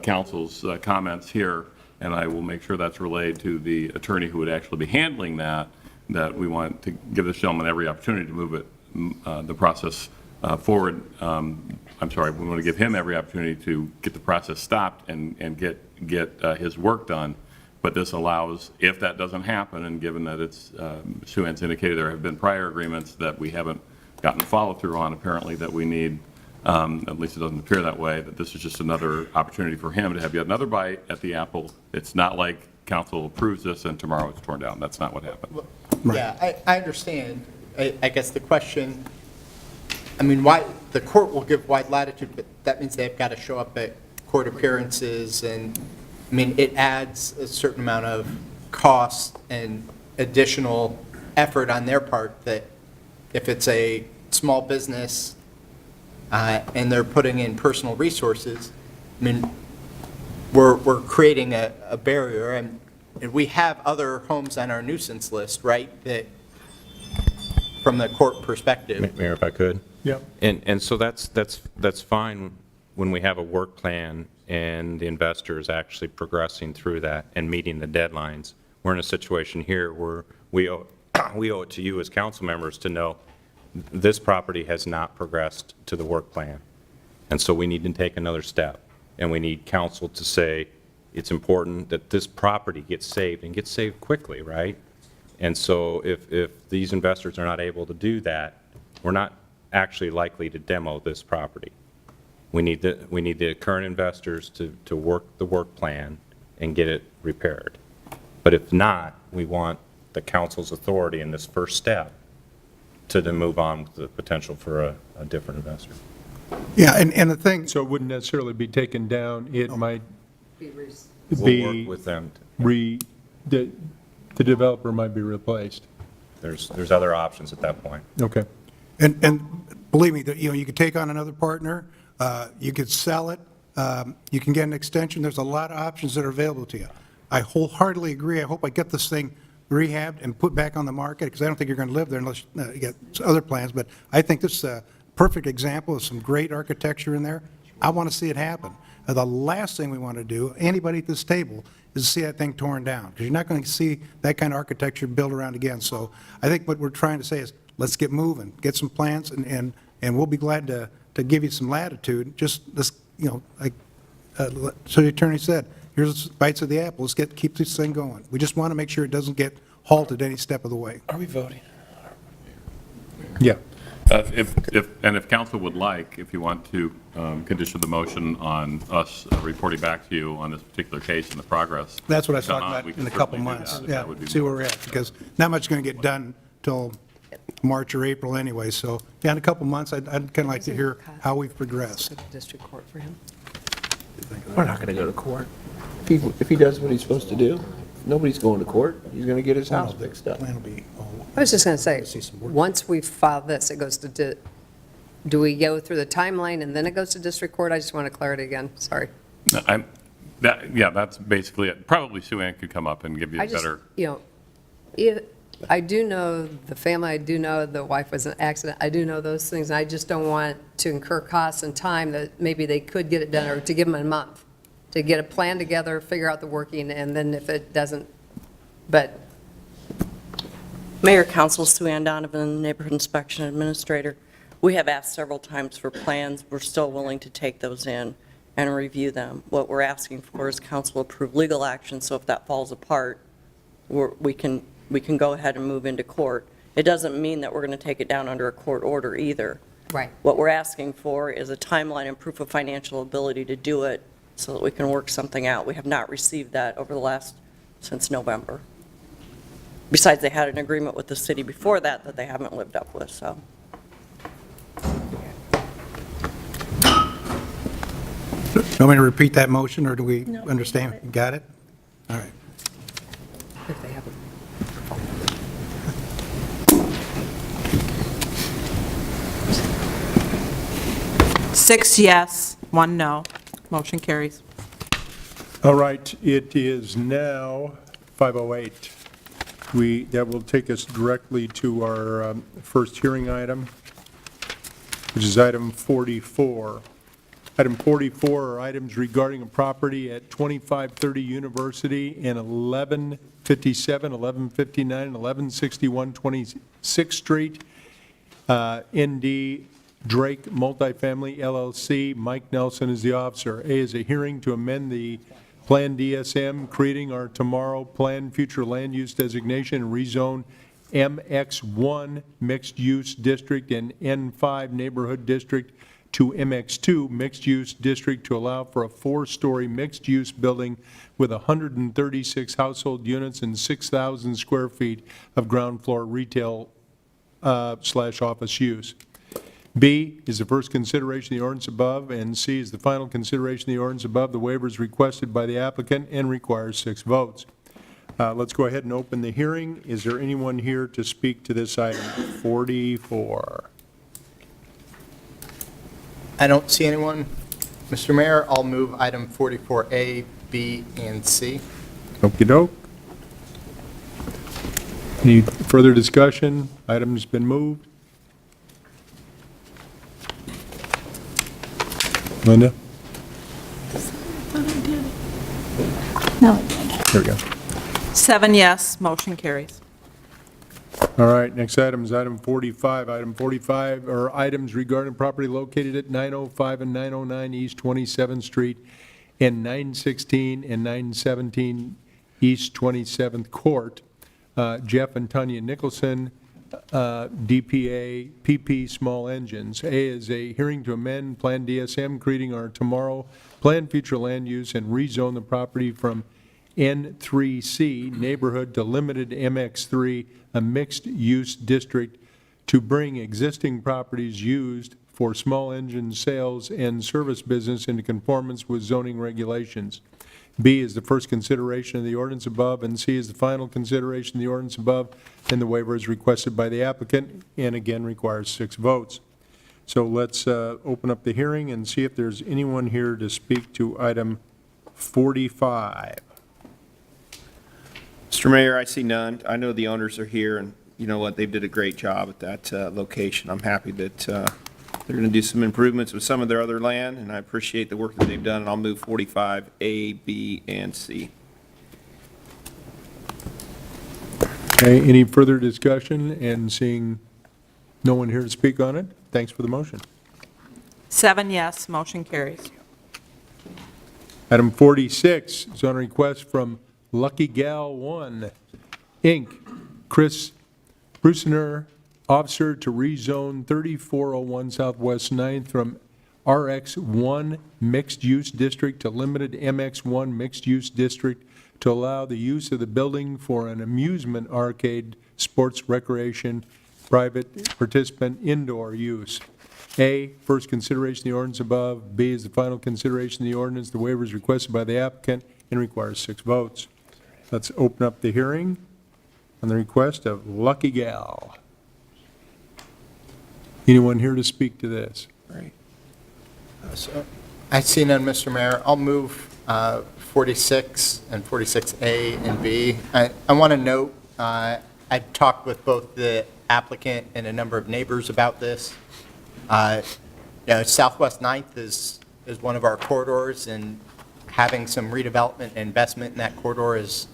council's comments here, and I will make sure that's relayed to the attorney who would actually be handling that we want to give this gentleman every opportunity to move the process forward. I'm sorry, we want to give him every opportunity to get the process stopped and get his work done. But this allows, if that doesn't happen, and given that it's, Sue Ann's indicated there have been prior agreements that we haven't gotten follow through on, apparently, that we need, at least it doesn't appear that way, that this is just another opportunity for him to have yet another bite at the apple. It's not like council approves this and tomorrow it's torn down. That's not what happened. Yeah, I understand. I guess the question, I mean, why, the court will give wide latitude, but that means they've got to show up at court appearances, and, I mean, it adds a certain amount of cost and additional effort on their part that if it's a small business and they're putting in personal resources, I mean, we're creating a barrier, and we have other homes on our nuisance list, right, that, from the court perspective. Mayor, if I could? Yeah. And so that's fine when we have a work plan and the investor is actually progressing through that and meeting the deadlines. We're in a situation here where we owe it to you as council members to know this property has not progressed to the work plan. And so we need to take another step. And we need council to say it's important that this property gets saved and gets saved quickly, right? And so if these investors are not able to do that, we're not actually likely to demo this property. We need the current investors to work the work plan and get it repaired. But if not, we want the council's authority in this first step to then move on with the potential for a different investor. Yeah, and the thing, So it wouldn't necessarily be taken down, it might We'll be, work with them. the developer might be replaced. There's other options at that point. Okay. and believe me, that you could take on another partner, you could sell it, You can get an extension. There's a lot of options that are available to you. I wholeheartedly agree. I hope I get this thing rehabbed and put back on the market, because I don't think you're going to live there unless you get other plans. But I think this is a perfect example of some great architecture in there. I want to see it happen. The last thing we want to do, anybody at this table, is to see that thing torn down, because you're not going to see that kind of architecture built around again. So I think what we're trying to say is, let's get moving, get some plans, and we'll be glad to give you some latitude. Just, let's, like so the attorney said, here's bites of the apple. Let's keep this thing going. We just want to make sure it doesn't get halted any step of the way. Are we voting? Yeah. If council would like, if you want to condition the motion on us reporting back to you on this particular case and the progress. That's what I was done talking on it, about we in a can couple certainly do months. that, if Yeah, that would be see where more- we're at, because not much is going to get done till March or April anyway. So, yeah, in a couple months, I'd kind of like to hear how we've progressed. District court for him. We're not gonna go to court. If he does what he's supposed to do, nobody's going to court. He's gonna get his house fixed up. Plan will be, I was just going to say, once we file this, it goes to, do we go through the timeline and then it goes to district court? I just want clarity again, sorry. No, that's basically it. Probably Sue Ann could come up and give you I a just, better. I do know the family, I do know the wife was in an accident, I do know those things, and I just don't want to incur costs and time that maybe they could get it done, or to give them a month, to get a plan together, figure out the working, and then if it doesn't, but Mayor, Council, Sue Ann Donovan, Neighborhood Inspection Administrator. We have asked several times for plans. We're still willing to take those in and review them. What we're asking for is council approved legal action, so if that falls apart, we can go ahead and move into court. It doesn't mean that we're going to take it down under a court order either. Right. What we're asking for is a timeline and proof of financial ability to do it so that we can work something out. We have not received that since November. Besides, they had an agreement with the city before that they haven't lived up with, so. you want me to repeat that motion, or do we No. understand? Got it? All right. if they haven't. 6 yes, 1 no. Motion carries. All right, it is now 5:08. That will take us directly to our first hearing item, which is item 44. Item 44 are items regarding a property at 2530 University and 1157, 1159, and 1161 26th Street, ND Drake Multifamily LLC. Mike Nelson is the officer. A is a hearing to amend the Plan DSM, creating our tomorrow Plan Future Land Use Designation and rezone MX1 Mixed Use District and N5 Neighborhood District to MX2 Mixed Use District to allow for a 4-story mixed-use building with 136 household units and 6,000 square feet of ground floor retail / office use. B is the first consideration of the ordinance above, and C is the final consideration of the ordinance above. The waiver is requested by the applicant and requires 6 votes. Let's go ahead and open the hearing. Is there anyone here to speak to this item? 44. I don't see anyone. Mr. Mayor, I'll move item 44A, B, and C. Okey-doke. Any further discussion? Item's been moved. Linda? No, I didn't. There we go. 7 yes, motion carries. All right, next item is item 45. Item 45 are items regarding property located at 905 and 909 East 27th Street and 916 and 917 East 27th Court. Jeff and Tanya Nicholson, DPA, PP Small Engines. A is a hearing to amend Plan DSM, creating our tomorrow Plan Future Land Use and rezone the property from N3C neighborhood to limited MX3, a mixed-use district, to bring existing properties used for small engine sales and service business into conformance with zoning regulations. B is the first consideration of the ordinance above, and C is the final consideration of the ordinance above, and the waiver is requested by the applicant, and again requires 6 votes. So let's open up the hearing and see if there's anyone here to speak to item 45. Mr. Mayor, I see none. I know the owners are here, and you know what, they did a great job at that location. I'm happy that they're going to do some improvements with some of their other land, and I appreciate the work that they've done, and I'll move 45A, B, and C. Okay, any further discussion? And seeing no one here to speak on it, thanks for the motion. 7 yes, motion carries. Item 46 is on a request from Lucky Gal 1, Inc., Chris Brusener, officer, to rezone 3401 Southwest 9th from RX1 Mixed Use District to Limited MX1 Mixed Use District to allow the use of the building for an amusement arcade, sports recreation, private participant indoor use. A, first consideration of the ordinance above. B is the final consideration of the ordinance. The waiver is requested by the applicant and requires 6 votes. Let's open up the hearing on the request of Lucky Gal. Anyone here to speak to this? Right. So, I see none, Mr. Mayor. I'll move 46 and 46A and B. I want to note, I talked with both the applicant and a number of neighbors about this. Southwest 9th is one of our corridors, and having some redevelopment and investment in that corridor is,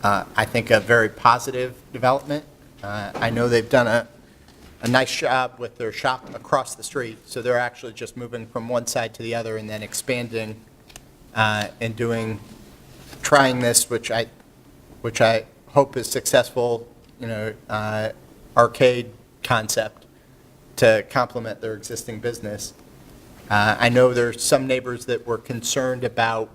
I think, a very positive development. I know they've done a nice job with their shop across the street, so they're actually just moving from one side to the other and then expanding and trying this, which I hope is successful, arcade concept to complement their existing business. I know there's some neighbors that were concerned about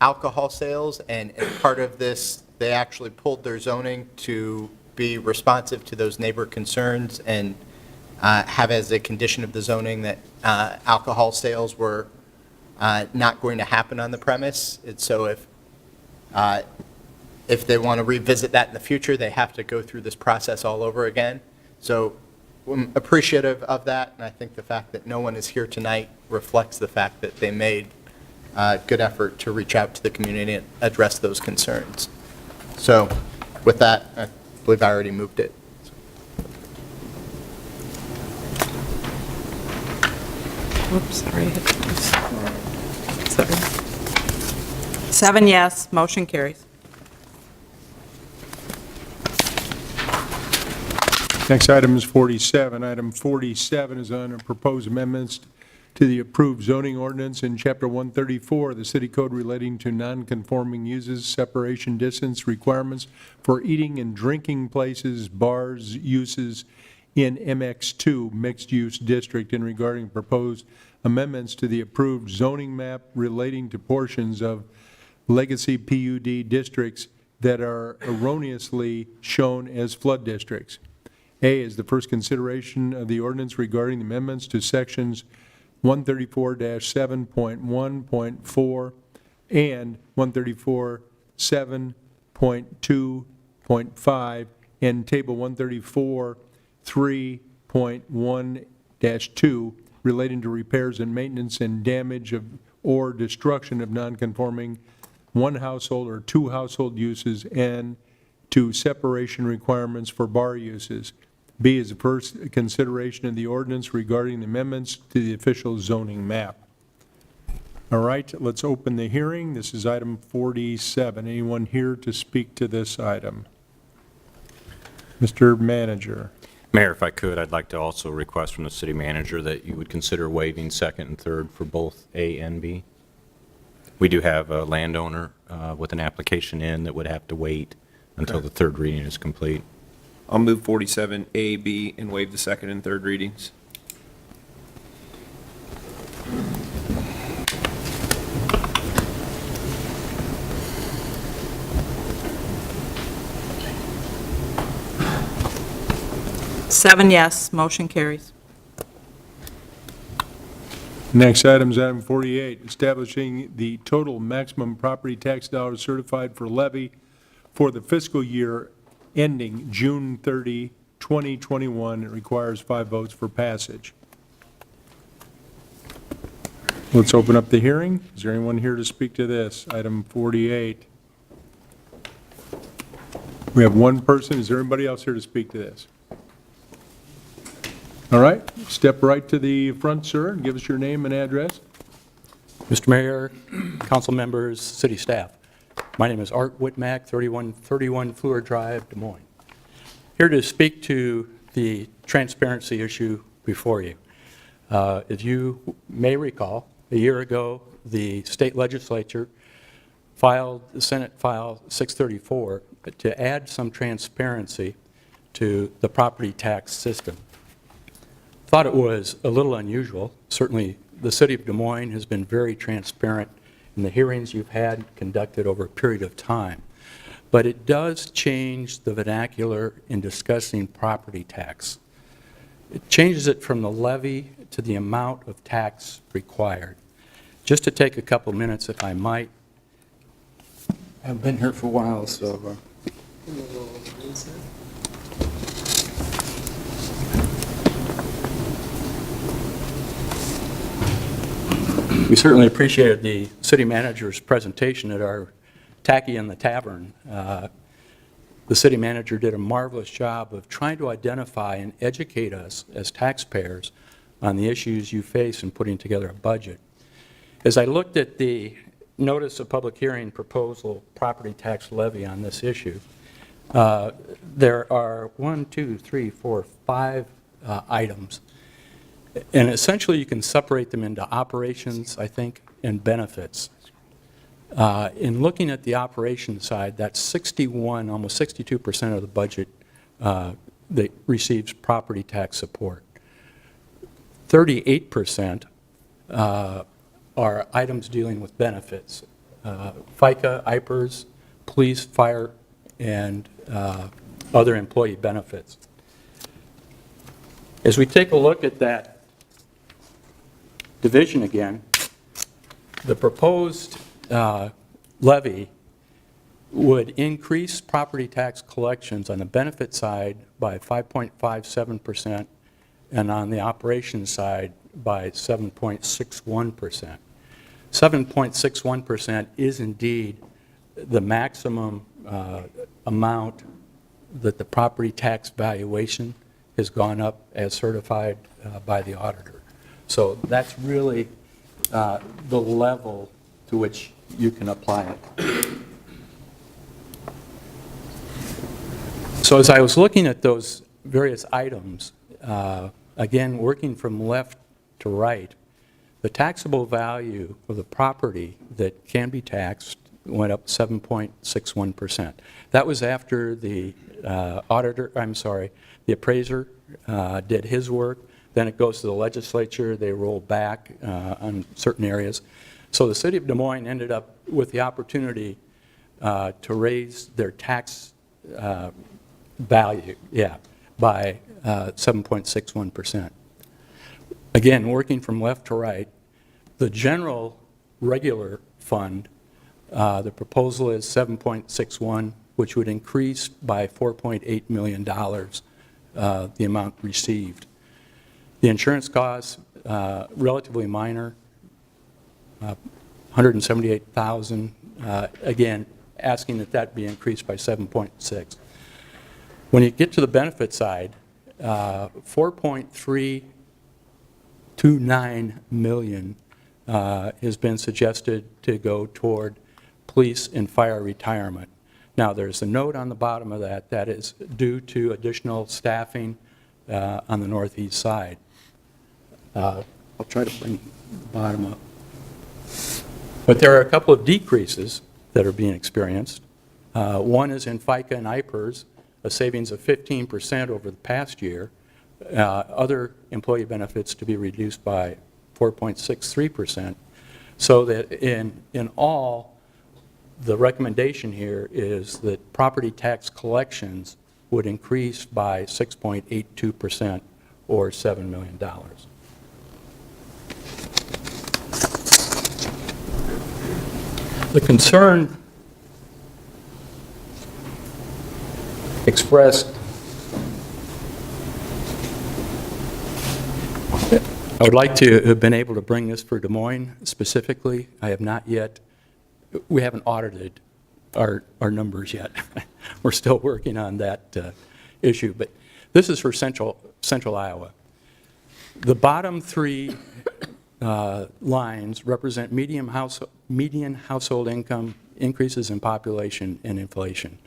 alcohol sales, and as part of this, they actually pulled their zoning to be responsive to those neighbor concerns and have as a condition of the zoning that alcohol sales were not going to happen on the premise. And so if they want to revisit that in the future, they have to go through this process all over again. So I'm appreciative of that, and I think the fact that no one is here tonight reflects the fact that they made good effort to reach out to the community and address those concerns. So with that, I believe I already moved it. Oops, sorry. Sorry. 7 yes, motion carries. Next item is 47. Item 47 is on proposed amendments to the approved zoning ordinance in Chapter 134 of the City Code relating to nonconforming uses, separation distance requirements for eating and drinking places, bars, uses in MX2 mixed-use district, and regarding proposed amendments to the approved zoning map relating to portions of legacy PUD districts that are erroneously shown as flood districts. A is the first consideration of the ordinance regarding amendments to sections 134-7.1.4 and 134-7.2.5 and Table 134-3.1-2 relating to repairs and maintenance and damage of or destruction of nonconforming one household or two household uses and to separation requirements for bar uses. B is the first consideration of the ordinance regarding the amendments to the official zoning map. All right, let's open the hearing. This is item 47. Anyone here to speak to this item? Mr. Manager. Mayor, if I could, I'd like to also request from the city manager that you would consider waiving second and third for both A and B. We do have a landowner with an application in that would have to wait until the third reading is complete. I'll move 47A, B, and waive the second and third readings. Seven yes, motion carries. Next item is item 48, establishing the total maximum property tax dollars certified for levy for the fiscal year ending June 30, 2021. It requires 5 votes for passage. Let's open up the hearing. Is there anyone here to speak to this? Item 48. We have one person. Is there anybody else here to speak to this? All right, step right to the front, sir, and give us your name and address. Mr. Mayor, council members, city staff, my name is Art Whitmack, 3131 Fleur Drive, Des Moines. Here to speak to the transparency issue before you. As you may recall, a year ago, the state legislature filed Senate File 634 to add some transparency to the property tax system. Thought it was a little unusual. Certainly, the city of Des Moines has been very transparent in the hearings you've had conducted over a period of time. But it does change the vernacular in discussing property tax. It changes it from the levy to the amount of tax required. Just to take a couple minutes, if I might. I've been here for a while, so. We certainly appreciated the city manager's presentation at our Tacky in the Tavern. The city manager did a marvelous job of trying to identify and educate us as taxpayers on the issues you face in putting together a budget. As I looked at the notice of public hearing proposal property tax levy on this issue, there are 5 items. And essentially, you can separate them into operations, I think, and benefits. In looking at the operations side, that's 61, almost 62% of the budget that receives property tax support. 38% are items dealing with benefits. FICA, IPERS, police, fire, and other employee benefits. As we take a look at that division again, the proposed levy would increase property tax collections on the benefit side by 5.57% and on the operations side by 7.61%. 7.61% is indeed the maximum amount that the property tax valuation has gone up as certified by the auditor. So that's really the level to which you can apply it. So as I was looking at those various items, again, working from left to right, the taxable value of the property that can be taxed went up 7.61%. That was after the the appraiser did his work. Then it goes to the legislature, they roll back on certain areas. So the city of Des Moines ended up with the opportunity to raise their tax value, by 7.61%. Again, working from left to right, the general regular fund, the proposal is 7.61, which would increase by $4.8 million the amount received. The insurance costs, relatively minor, $178,000, again, asking that be increased by 7.6. When you get to the benefit side, $4.329 million has been suggested to go toward police and fire retirement. Now, there's a note on the bottom of that is due to additional staffing on the northeast side. I'll try to bring the bottom up. But there are a couple of decreases that are being experienced. One is in FICA and IPERS, a savings of 15% over the past year. Other employee benefits to be reduced by 4.63%. So that in all, the recommendation here is that property tax collections would increase by 6.82% or $7 million. The concern expressed I would like to have been able to bring this for Des Moines specifically. I have not yet, we haven't audited our numbers yet. We're still working on that issue, but this is for central Iowa. The bottom three lines represent median household income, increases in population, and inflation.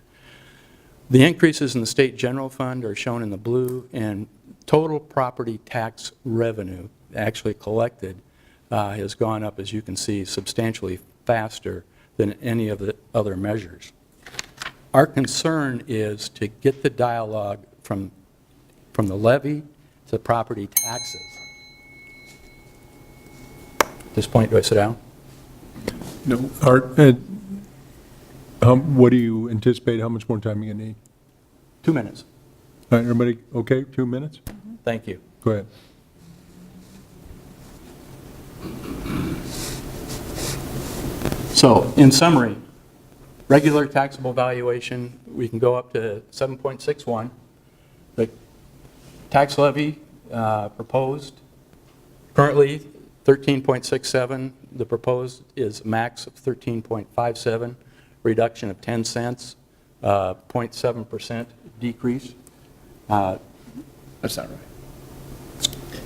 The increases in the state general fund are shown in the blue, and total property tax revenue actually collected has gone up, as you can see, substantially faster than any of the other measures. Our concern is to get the dialogue from the levy to property taxes. At this point, do I sit down? No. Art, what do you anticipate, how much more time you gonna need? 2 minutes. All right, everybody okay, 2 minutes? Thank you. Go ahead. So, in summary, regular taxable valuation, we can go up to 7.61. The tax levy proposed, currently 13.67. The proposed is max of 13.57, reduction of 10 cents, 0.7% decrease. That's not right.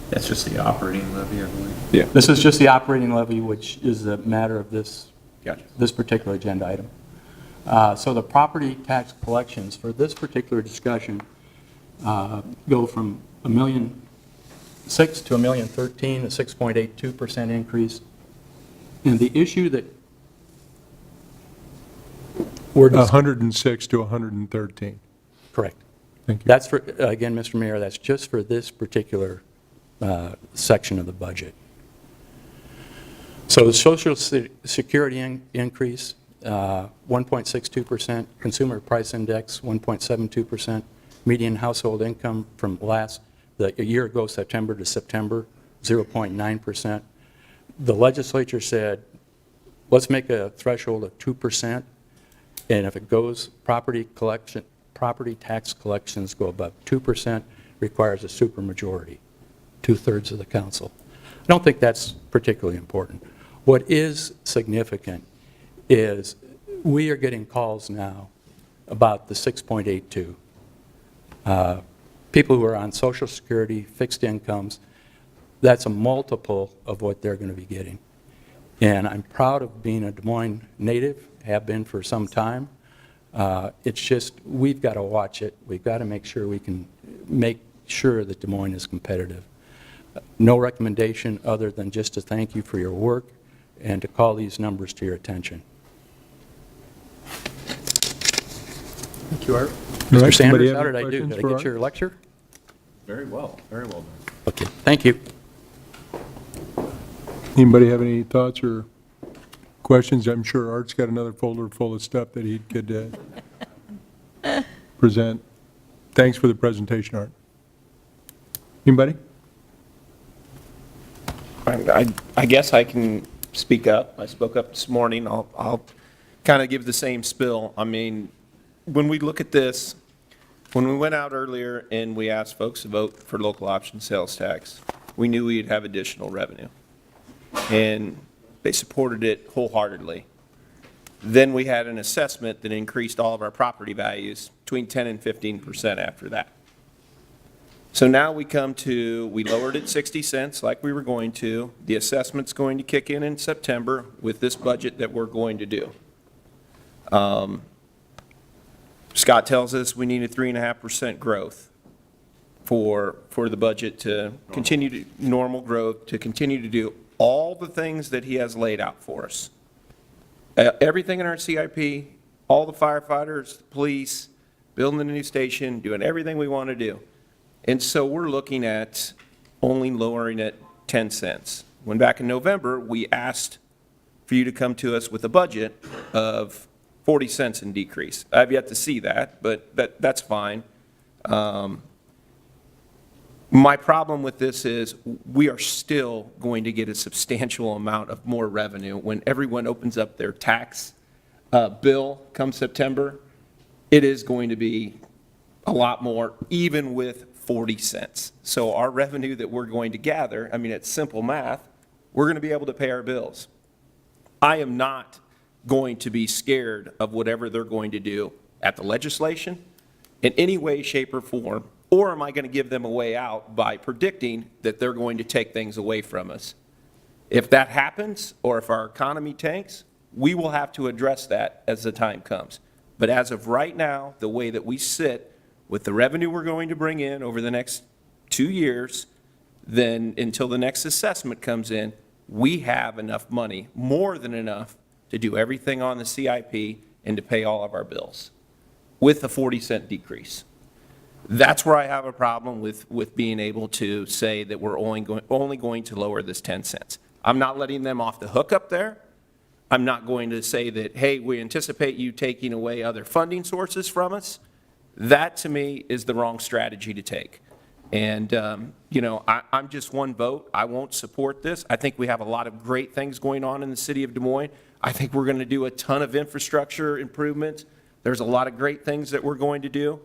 That's just the operating levy, I believe. Yeah. This is just the operating levy, which is a matter of this, Gotcha. this particular agenda item. So the property tax collections for this particular discussion go from $1.6 million to $1.013 million, a 6.82% increase. And the issue that we're 106 to 113. correct. Thank you. That's for, again, Mr. Mayor, that's just for this particular section of the budget. So the Social Security increase, 1.62%, Consumer Price Index, 1.72%, median household income from a year ago, September to September, 0.9%. The legislature said, let's make a threshold of 2%, and if it goes, property tax collections go above 2%, requires a supermajority, 2/3 of the council. I don't think that's particularly important. What is significant is we are getting calls now about the 6.82. People who are on Social Security, fixed incomes, that's a multiple of what they're going to be getting. And I'm proud of being a Des Moines native, have been for some time. It's just, we've got to watch it. We've got to make sure we can make sure that Des Moines is competitive. No recommendation other than just to thank you for your work and to call these numbers to your attention. Thank you, Art. All right, Mr. somebody Sanders, have how any did I do? questions Did I for get Art? your lecture? Very well done. Okay, thank you. Anybody have any thoughts or questions? I'm sure Art's got another folder full of stuff that he could present. Thanks for the presentation, Art. Anybody? I guess I can speak up. I spoke up this morning. I'll kind of give the same spill. I mean, when we look at this, when we went out earlier and we asked folks to vote for local option sales tax, we knew we'd have additional revenue. And they supported it wholeheartedly. Then we had an assessment that increased all of our property values between 10 and 15% after that. So now we lowered it 60 cents like we were going to. The assessment's going to kick in September with this budget that we're going to do. Scott tells us we need a 3.5% growth for the budget to continue to, normal growth, to continue to do all the things that he has laid out for us. Everything in our CIP, all the firefighters, the police, building the new station, doing everything we want to do. And so we're looking at only lowering it 10 cents. When back in November, we asked for you to come to us with a budget of 40 cents in decrease. I've yet to see that, but that's fine. My problem with this is we are still going to get a substantial amount of more revenue when everyone opens up their tax bill come September. It is going to be a lot more, even with 40 cents. So our revenue that we're going to gather, I mean, it's simple math, we're going to be able to pay our bills. I am not going to be scared of whatever they're going to do at the legislation in any way, shape, or form, or am I going to give them a way out by predicting that they're going to take things away from us? If that happens, or if our economy tanks, we will have to address that as the time comes. But as of right now, the way that we sit with the revenue we're going to bring in over the next 2 years, then until the next assessment comes in, we have enough money, more than enough, to do everything on the CIP and to pay all of our bills with a 40-cent decrease. That's where I have a problem with being able to say that we're only going to lower this 10 cents. I'm not letting them off the hook up there. I'm not going to say that, hey, we anticipate you taking away other funding sources from us. That, to me, is the wrong strategy to take. And, you know, I'm just one vote. I won't support this. I think we have a lot of great things going on in the city of Des Moines. I think we're going to do a ton of infrastructure improvements. There's a lot of great things that we're going to do,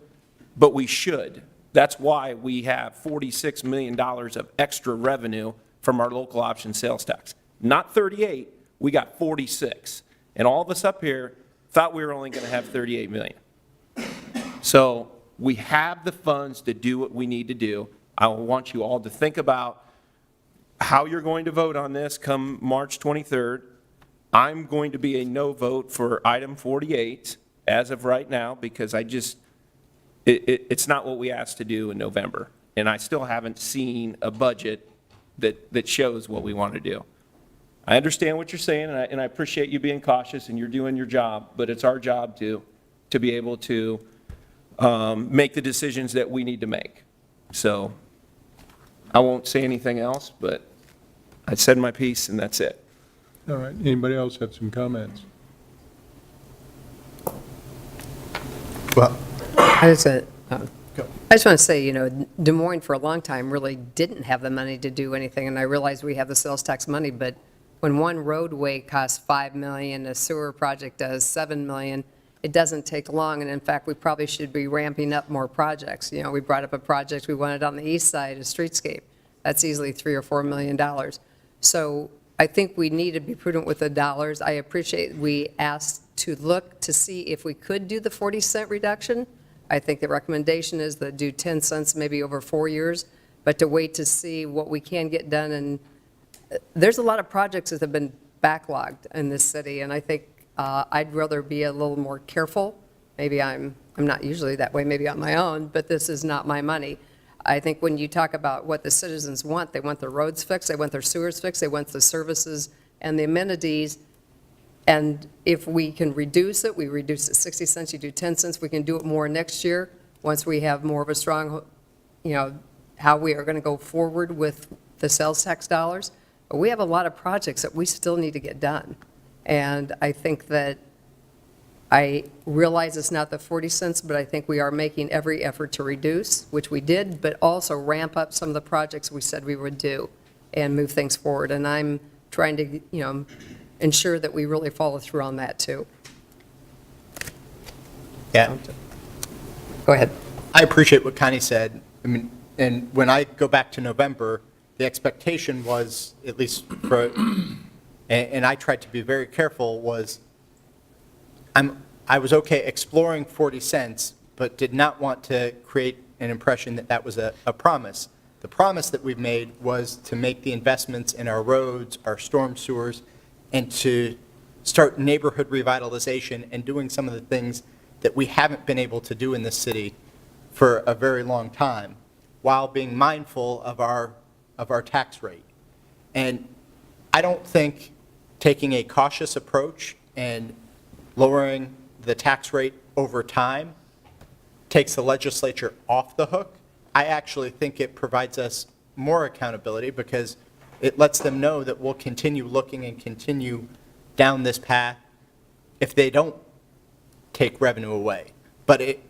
but we should. That's why we have $46 million of extra revenue from our local option sales tax. Not 38, we got 46. And all of us up here thought we were only going to have 38 million. So we have the funds to do what we need to do. I want you all to think about how you're going to vote on this come March 23rd. I'm going to be a no vote for item 48 as of right now because it's not what we asked to do in November. And I still haven't seen a budget that shows what we want to do. I understand what you're saying, and I appreciate you being cautious and you're doing your job, but it's our job to be able to make the decisions that we need to make. So I won't say anything else, but I said my piece and that's it. All right, anybody else have some comments? Well, I just want to say, you know, Des Moines for a long time really didn't have the money to do anything, and I realize we have the sales tax money, but when one roadway costs $5 million, a sewer project does $7 million, it doesn't take long, and in fact, we probably should be ramping up more projects. You know, we brought up a project we wanted on the east side, a streetscape. That's easily $3 or $4 million. So I think we need to be prudent with the dollars. I appreciate we asked to look to see if we could do the 40-cent reduction. I think the recommendation is to do 10 cents maybe over 4 years, but to wait to see what we can get done. And there's a lot of projects that have been backlogged in this city, and I think I'd rather be a little more careful. Maybe I'm not usually that way, maybe on my own, but this is not my money. I think when you talk about what the citizens want, they want their roads fixed, they want their sewers fixed, they want the services and the amenities. And if we can reduce it, we reduce it 60 cents, you do 10 cents, we can do it more next year once we have more of a strong, you know, how we are going to go forward with the sales tax dollars. But we have a lot of projects that we still need to get done. And I think that I realize it's not the 40 cents, but I think we are making every effort to reduce, which we did, but also ramp up some of the projects we said we would do and move things forward. And I'm trying to, you know, ensure that we really follow through on that too. Yeah. Go ahead. I appreciate what Connie said. I mean, and when I go back to November, the expectation was, at least for, and I tried to be very careful, was I was okay exploring 40 cents, but did not want to create an impression that that was a promise. The promise that we've made was to make the investments in our roads, our storm sewers, and to start neighborhood revitalization and doing some of the things that we haven't been able to do in this city for a very long time, while being mindful of our tax rate. And I don't think taking a cautious approach and lowering the tax rate over time takes the legislature off the hook. I actually think it provides us more accountability because it lets them know that we'll continue looking and continue down this path if they don't take revenue away. But it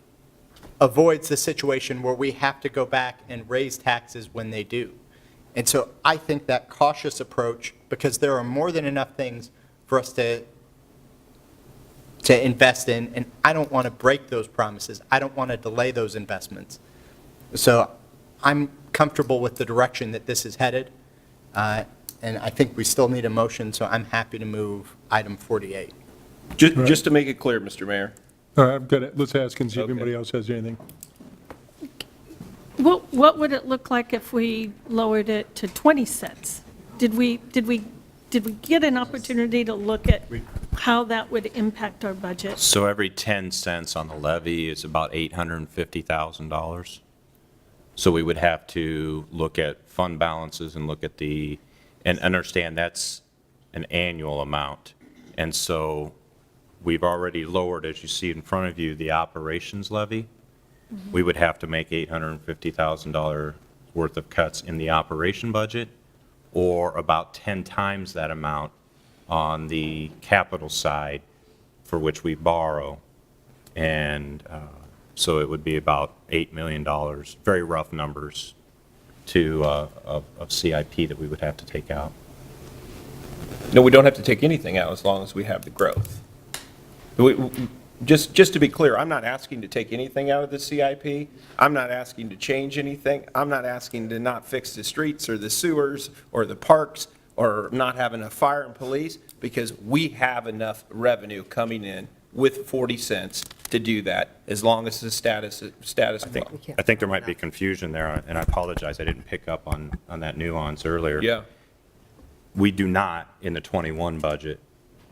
avoids the situation where we have to go back and raise taxes when they do. And so I think that cautious approach, because there are more than enough things for us to invest in, and I don't want to break those promises. I don't want to delay those investments. So I'm comfortable with the direction that this is headed, and I think we still need a motion, so I'm happy to move item 48. Just to make it clear, Mr. Mayor. All right, I've got it. Let's ask and see if Okay. anybody else has anything. What would it look like if we lowered it to 20 cents? Did we get an opportunity to look at how that would impact our budget? So every 10 cents on the levy is about $850,000. So we would have to look at fund balances and look at and understand that's an annual amount. And so we've already lowered, as you see in front of you, the operations levy. We would have to make $850,000 worth of cuts in the operation budget, or about 10 times that amount on the capital side, for which we borrow. And so it would be about $8 million, very rough numbers, of CIP that we would have to take out. No, we don't have to take anything out as long as we have the growth. Just to be clear, I'm not asking to take anything out of the CIP. I'm not asking to change anything. I'm not asking to not fix the streets or the sewers or the parks or not have enough fire and police, because we have enough revenue coming in with 40 cents to do that, as long as the status quo. I think there might be confusion there, and I apologize, I didn't pick up on that nuance earlier. Yeah. We do not, in the 21 budget,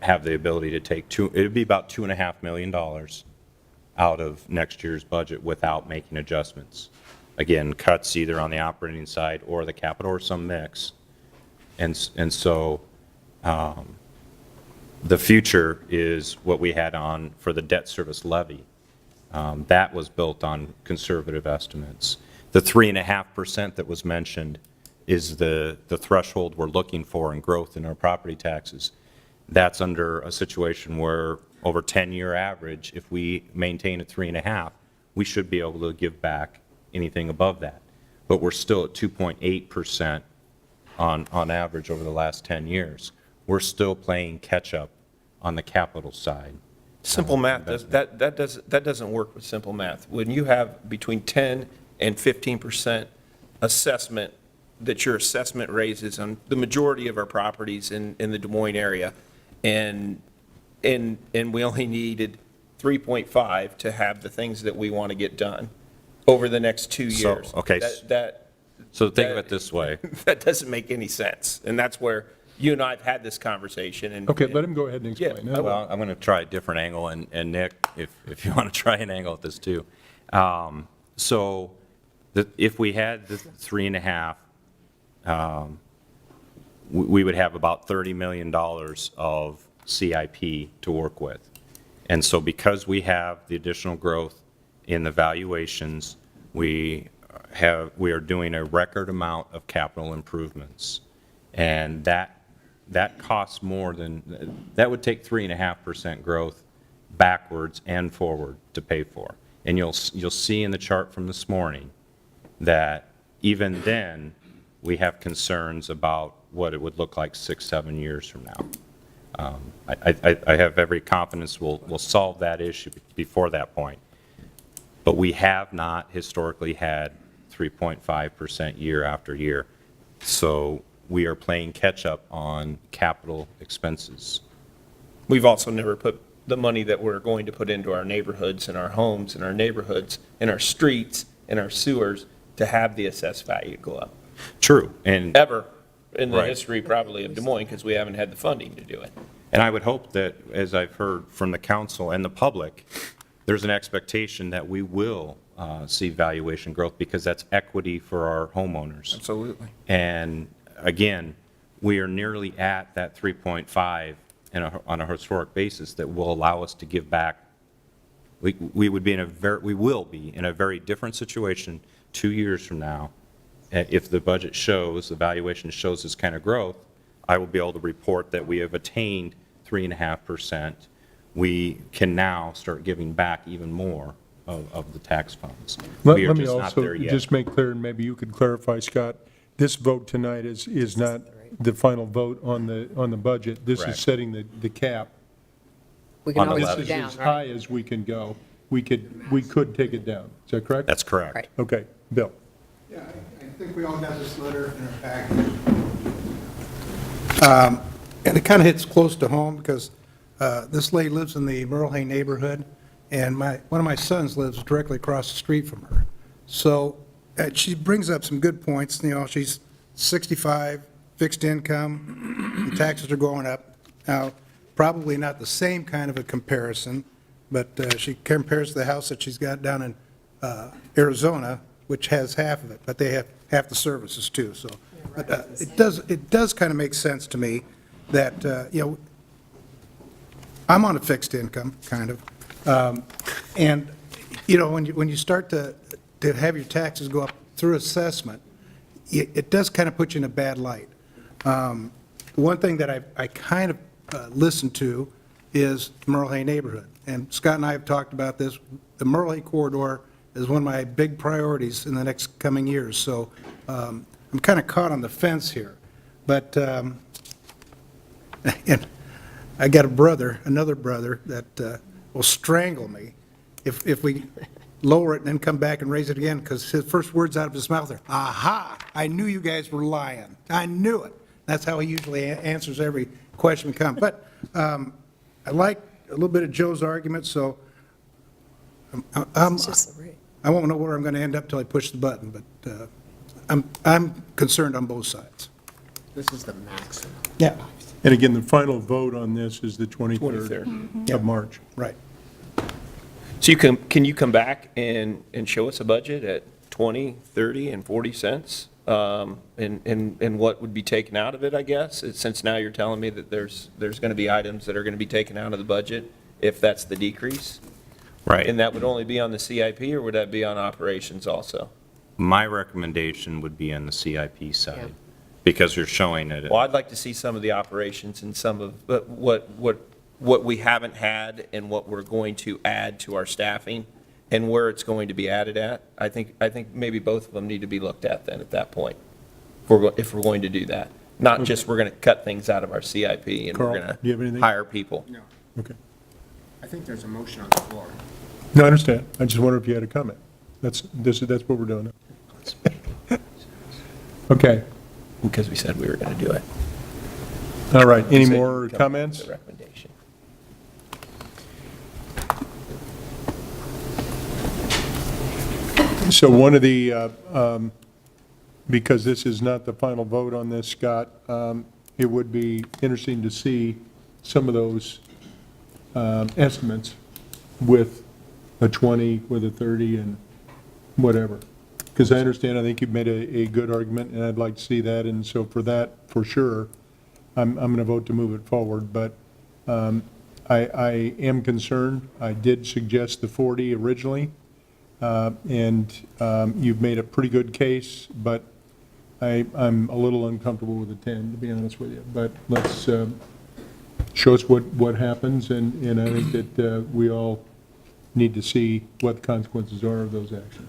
have the ability to take it would be about $2.5 million out of next year's budget without making adjustments. Again, cuts either on the operating side or the capital, or some mix. And so the future is what we had on for the debt service levy. That was built on conservative estimates. The 3.5% that was mentioned is the threshold we're looking for in growth in our property taxes. That's under a situation where, over 10-year average, if we maintain a 3.5, we should be able to give back anything above that. But we're still at 2.8% on average over the last 10 years. We're still playing catch-up on the capital side. Simple math, that doesn't work with simple math. When you have between 10 and 15% assessment, that your assessment raises on the majority of our properties in the Des Moines area, and we only needed 3.5 to have the things that we want to get done over the next 2 years. Okay. So think of it this way. That doesn't make any sense, and that's where you and I have had this conversation. And Okay, let him go ahead and explain. Yeah, Well, I'm going to try a different angle, and Nick, if you want to try an angle at this too. So if we had the 3.5, we would have about $30 million of CIP to work with. And so because we have the additional growth in the valuations, we are doing a record amount of capital improvements. And that costs more than, that would take 3.5% growth backwards and forward to pay for. And you'll see in the chart from this morning that even then, we have concerns about what it would look like 6-7 years from now. I have every confidence we'll solve that issue before that point. But we have not historically had 3.5% year after year. So we are playing catch-up on capital expenses. we've also never put the money that we're going to put into our neighborhoods and our homes and our neighborhoods and our streets and our sewers to have the assessed value go up. True. And Ever in the Right. history probably of Des Moines, because we haven't had the funding to do it. And I would hope that, as I've heard from the council and the public, there's an expectation that we will see valuation growth, because that's equity for our homeowners. Absolutely. And again, we are nearly at that 3.5 on a historic basis that will allow us to give back. We will be in a very different situation 2 years from now. If the budget shows, the valuation shows this kind of growth, I will be able to report that we have attained 3.5%. We can now start giving back even more of the tax funds. We are Let me just not there also yet. just make clear, and maybe you could clarify, Scott, this vote tonight is not the final vote on the budget. This is Correct. setting the cap. We can On the always levy. go This is down, as right? high as we can go. We could take it down. Is that correct? That's correct. Right. Okay, Bill. Yeah, I think we all got this letter in our package. And it kind of hits close to home because this lady lives in the Merle neighborhood, and one of my sons lives directly across the street from her. So she brings up some good points. You know, she's 65, fixed income, and taxes are going up. Now, probably not the same kind of a comparison, but she compares the house that she's got down in Arizona, which has half of it, but they have half the services too. So but, it does kind of make sense to me that, you know, I'm on a fixed income, kind of. And, you know, when you start to have your taxes go up through assessment, it does kind of put you in a bad light. One thing that I kind of listen to is the Merle neighborhood. And Scott and I have talked about this. The Merle corridor is one of my big priorities in the next coming years. So I'm kind of caught on the fence here. But and I got another brother that will strangle me if we lower it and then come back and raise it again, because his first words out of his mouth are, "Aha, I knew you guys were lying. I knew it." That's how he usually answers every question we come. But I like a little bit of Joe's argument, so I won't know where I'm going to end up till I push the button, but I'm concerned on both sides. This is the maximum. Yeah. And again, the final vote on this is the 23rd of March. Right. So can you come back and show us a budget at 20, 30, and 40 cents? And what would be taken out of it, I guess, since now you're telling me that there's going to be items that are going to be taken out of the budget if that's the decrease? Right. And that would only be on the CIP, or would that be on operations also? My recommendation would be on the CIP side, because you're showing it. Well, I'd like to see some of the operations and some of what we haven't had and what we're going to add to our staffing and where it's going to be added at. I think maybe both of them need to be looked at then at that point, if we're going to do that. Not just we're going to cut things out of our CIP and Carl, we're do going you have to anything? hire people. No, Okay. I think there's a motion on the floor. No, I understand. I just wonder if you had a comment. That's what we're doing now. Okay. Because we said we were going to do it. All right. Any So you more can come comments? with the recommendation. So one of the, because this is not the final vote on this, Scott, it would be interesting to see some of those estimates with a 20, with a 30, and whatever. Because I understand, I think you've made a good argument, and I'd like to see that, and so for that, for sure, I'm going to vote to move it forward, but I am concerned. I did suggest the 40 originally, and you've made a pretty good case, but I'm a little uncomfortable with the 10, to be honest with you. But let's show us what happens, and I think that we all need to see what the consequences are of those actions.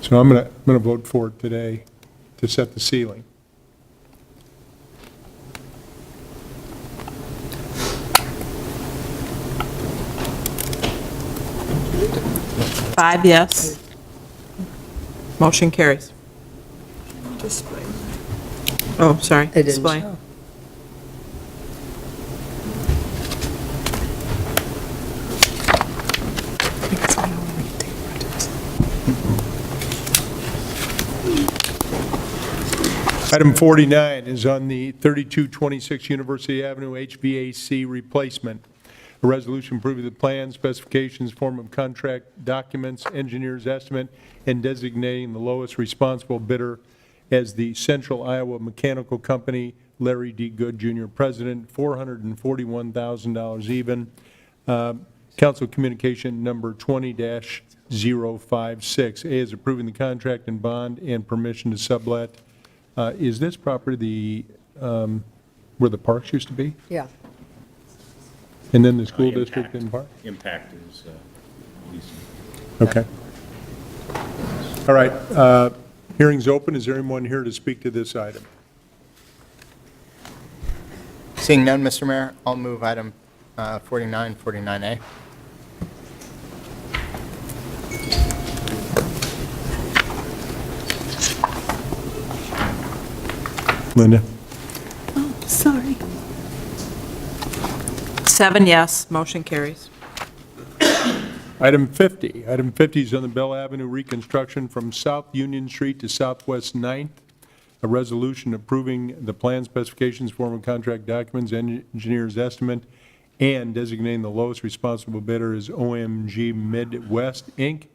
So I'm going to vote for it today to set the ceiling. Five yes. Motion carries. Oh, sorry. It didn't Display. show. Item 49 is on the 3226 University Avenue HVAC replacement. A resolution approving the plan, specifications, form of contract, documents, engineer's estimate, and designating the lowest responsible bidder as the Central Iowa Mechanical Company, Larry D. Good, Jr., President, $441,000 even. Council Communication Number 20-056. A is approving the contract and bond and permission to sublet. Is this property where the parks used to be? Yeah. And then the school district and park? Impact is leasing. Okay. All right. Hearing's open. Is there anyone here to speak to this item? Seeing none, Mr. Mayor, I'll move item 49, 49A. Linda? Oh, sorry. 7 yes, motion carries. Item 50. Item 50 is on the Bell Avenue reconstruction from South Union Street to Southwest 9th. A resolution approving the plan specifications, form of contract documents, engineer's estimate, and designating the lowest responsible bidder as OMG Midwest, Inc.,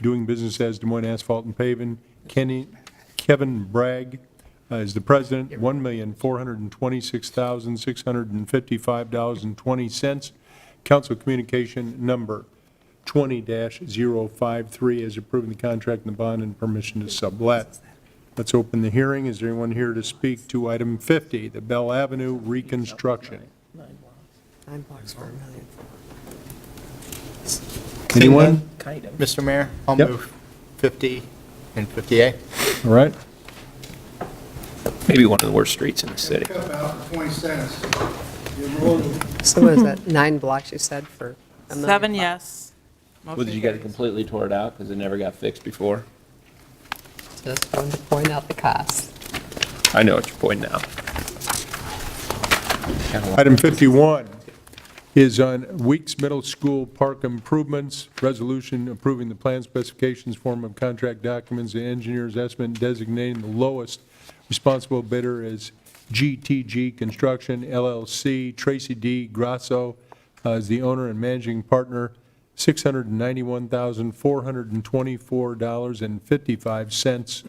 doing business as Des Moines Asphalt and Paving. Kevin Bragg is the president, $1,426,655.20. Council communication number 20-053 is approving the contract and the bond and permission to sublet. Let's open the hearing. Is there anyone here to speak to item 50, the Bell Avenue reconstruction? 9 blocks for $1 million. Anyone? Mr. Mayor, I'll Yep. move 50 and 50A. All right. Maybe one of the worst streets in the city. Cut out for 20 cents. So what is that, 9 blocks you said for $1 million? 7 yes, Well, motion did you get it carries. completely tore it out because it never got fixed before? Just wanted to point out the cost. I know what you're pointing out. Item 51 is on Weeks Middle School Park improvements, resolution approving the plan specifications, form of contract documents, and engineer's estimate, designating the lowest responsible bidder as GTG Construction LLC. Tracy D. Grasso is the owner and managing partner, $691,424.55.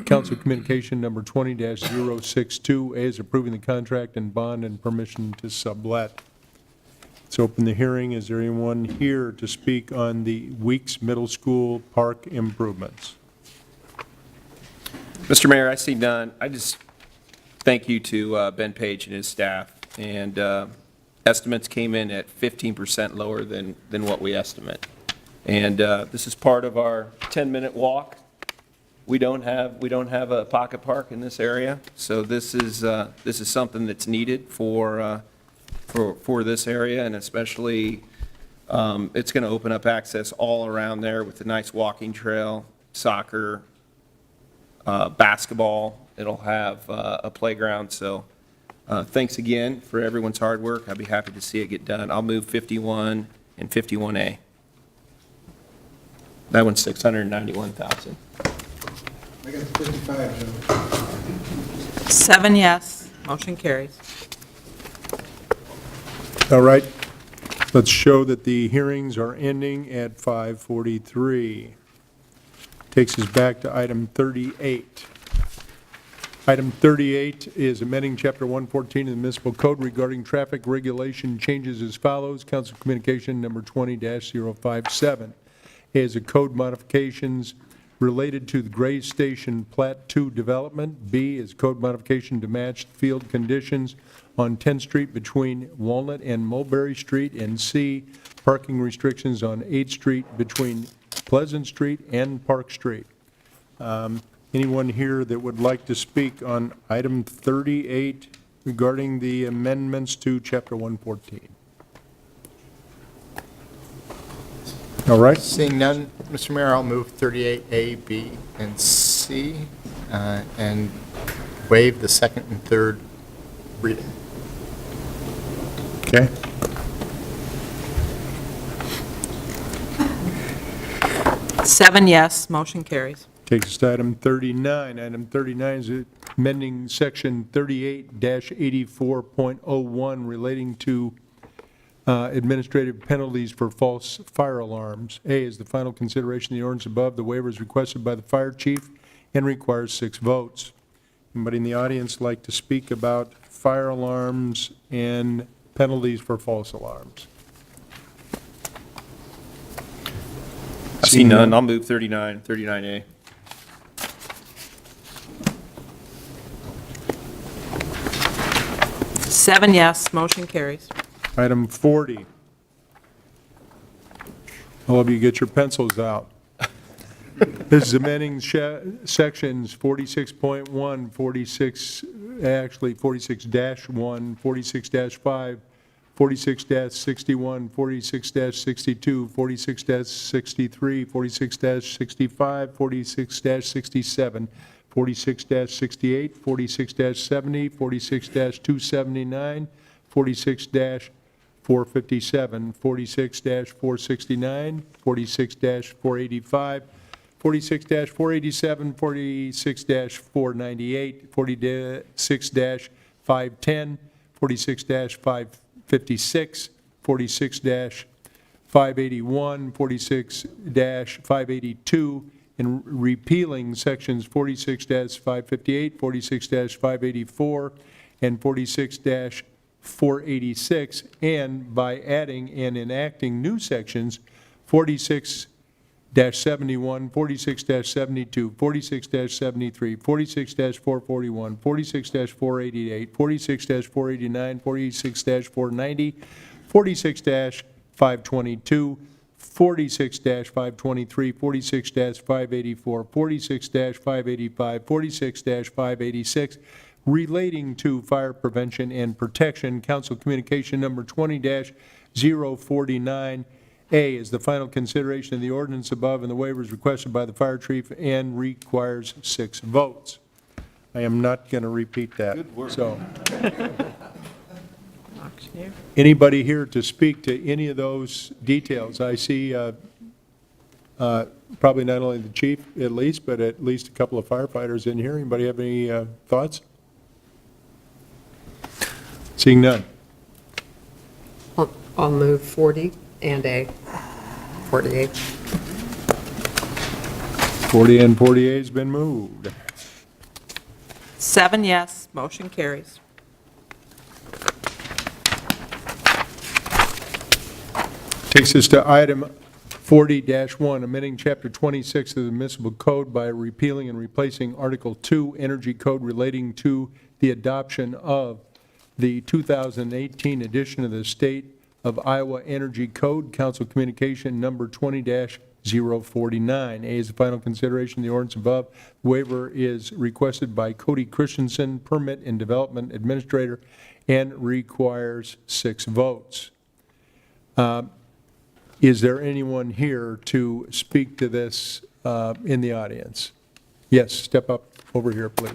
Council communication number 20-062. A is approving the contract and bond and permission to sublet. Let's open the hearing. Is there anyone here to speak on the Weeks Middle School Park improvements? Mr. Mayor, I see none. I just thank you to Ben Page and his staff. And estimates came in at 15% lower than what we estimate. And this is part of our 10-minute walk. We don't have a pocket park in this area, so this is something that's needed for this area, and especially it's going to open up access all around there with a nice walking trail, soccer, basketball. It'll have a playground. So thanks again for everyone's hard work. I'd be happy to see it get done. I'll move 51 and 51A. That one's $691,000. I got 55, Joe. 7 yes, motion carries. All right. Let's show that the hearings are ending at 5:43. Takes us back to item 38. Item 38 is amending Chapter 114 of the Municipal Code regarding traffic regulation changes as follows. Council communication number 20-057. A is a code modifications related to the Gray Station Plat 2 development. B is code modification to match field conditions on 10th Street between Walnut and Mulberry Street. And C, parking restrictions on 8th Street between Pleasant Street and Park Street. Anyone here that would like to speak on item 38 regarding the amendments to Chapter 114? All right. Seeing none, Mr. Mayor, I'll move 38A, B, and C, and waive the second and third reading. Okay. Seven yes, motion carries. Takes us to item 39. Item 39 is amending section 38-84.01 relating to administrative penalties for false fire alarms. A is the final consideration of the ordinance above. The waiver is requested by the fire chief and requires 6 votes. Anybody in the audience like to speak about fire alarms and penalties for false alarms? I see none. I'll move 39, 39A. Seven yes, motion carries. Item 40. All of you get your pencils out. This is amending sections 46.1, 46-1, 46-5, 46-61, 46-62, 46-63, 46-65, 46-67, 46-68, 46-70, 46-279, 46-457, 46-469, 46-485, 46-487, 46-498, 46-510, 46-556, 46-581, 46-582, and repealing sections 46-558, 46-584, and 46-486, and by adding and enacting new sections 46-71, 46-72, 46-73, 46-441, 46-488, 46-489, 46-490, 46-522, 46-523, 46-584, 46-585, 46-586, relating to fire prevention and protection. Council Communication Number 20-049A is the final consideration of the ordinance above, and the waiver is requested by the fire chief and requires 6 votes. I am not going to repeat that. Good work. So, anybody here to speak to any of those details? I see probably not only the chief at least, but at least a couple of firefighters in here. Anybody have any thoughts? Seeing none. I'll move 40 and A. 48. 40 and 48 has been moved. 7 yes, motion carries. Takes us to item 40-1, amending Chapter 26 of the Municipal Code by repealing and replacing Article 2 Energy Code relating to the adoption of the 2018 edition of the State of Iowa Energy Code, Council Communication Number 20-049. A is the final consideration of the ordinance above. Waiver is requested by Cody Christensen, Permit and Development Administrator, and requires 6 votes. Is there anyone here to speak to this in the audience? Yes, step up over here, please.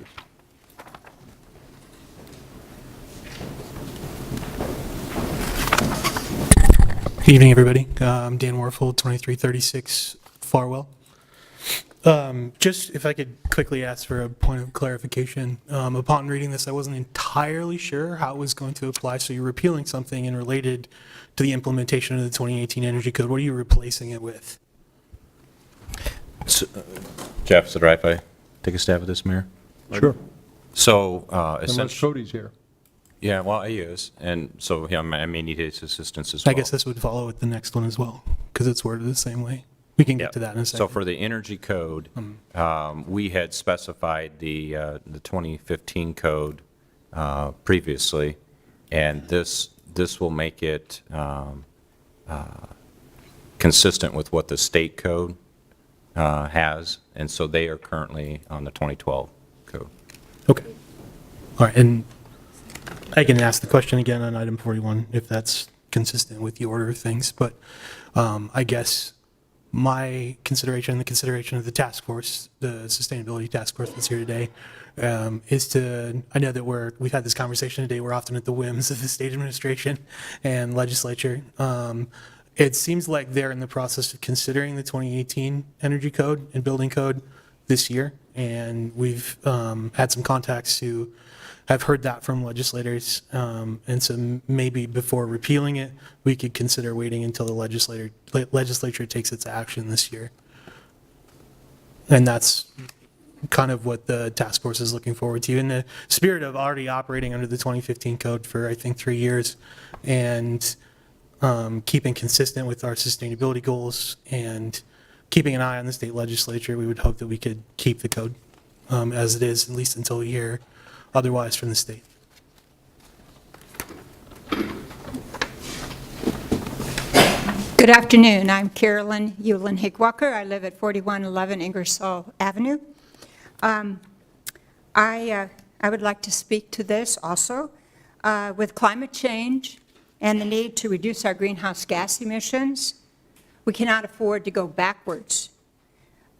Good evening, everybody. I'm Dan Warfel, 2336 Farwell. Just if I could quickly ask for a point of clarification. Upon reading this, I wasn't entirely sure how it was going to apply. So you're repealing something and related to the implementation of the 2018 Energy Code. What are you replacing it with? Jeff, is it right if I take a stab at this, Mayor? Sure. So Unless essentially, Cody's here. yeah, well, he is, and so yeah, I may need his assistance as well. I guess this would follow with the next one as well, because it's worded the same way. We can get to that in a second. So for the energy code, we had specified the 2015 code previously, and this will make it consistent with what the state code has, and so they are currently on the 2012 code. Okay. All right, and I can ask the question again on item 41 if that's consistent with the order of things, but I guess my consideration, the consideration of the task force, the sustainability task force that's here today, is to, I know that we've had this conversation today, we're often at the whims of the state administration and legislature. It seems like they're in the process of considering the 2018 energy code and building code this year, and we've had some contacts who have heard that from legislators, and so maybe before repealing it, we could consider waiting until the legislature takes its action this year. And that's kind of what the task force is looking forward to, in the spirit of already operating under the 2015 code for, I think, 3 years, and keeping consistent with our sustainability goals and keeping an eye on the state legislature. We would hope that we could keep the code as it is, at least until we hear otherwise from the state. Good afternoon. I'm Carolyn Hewlin Hickwalker. I live at 4111 Ingersoll Avenue. I would like to speak to this also. With climate change and the need to reduce our greenhouse gas emissions, we cannot afford to go backwards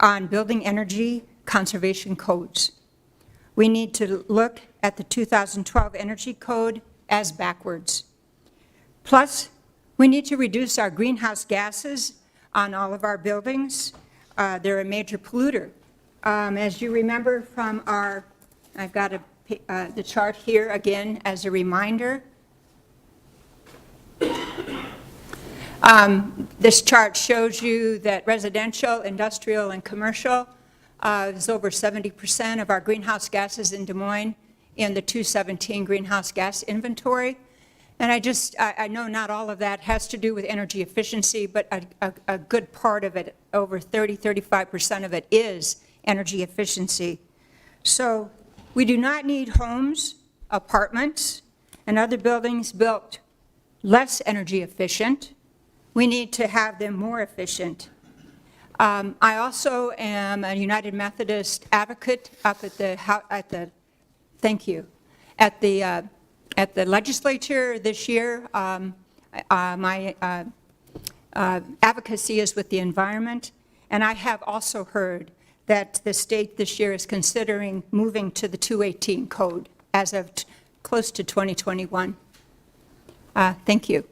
on building energy conservation codes. We need to look at the 2012 Energy Code as backwards. Plus, we need to reduce our greenhouse gases on all of our buildings. They're a major polluter. As you remember from our, I've got the chart here again as a reminder. This chart shows you that residential, industrial, and commercial is over 70% of our greenhouse gases in Des Moines in the 2017 greenhouse gas inventory. And I know not all of that has to do with energy efficiency, but a good part of it, over 35% of it is energy efficiency. So we do not need homes, apartments, and other buildings built less energy efficient. We need to have them more efficient. I also am a United Methodist advocate up at the legislature this year. My advocacy is with the environment, and I have also heard that the state this year is considering moving to the 218 code as of close to 2021. Thank you.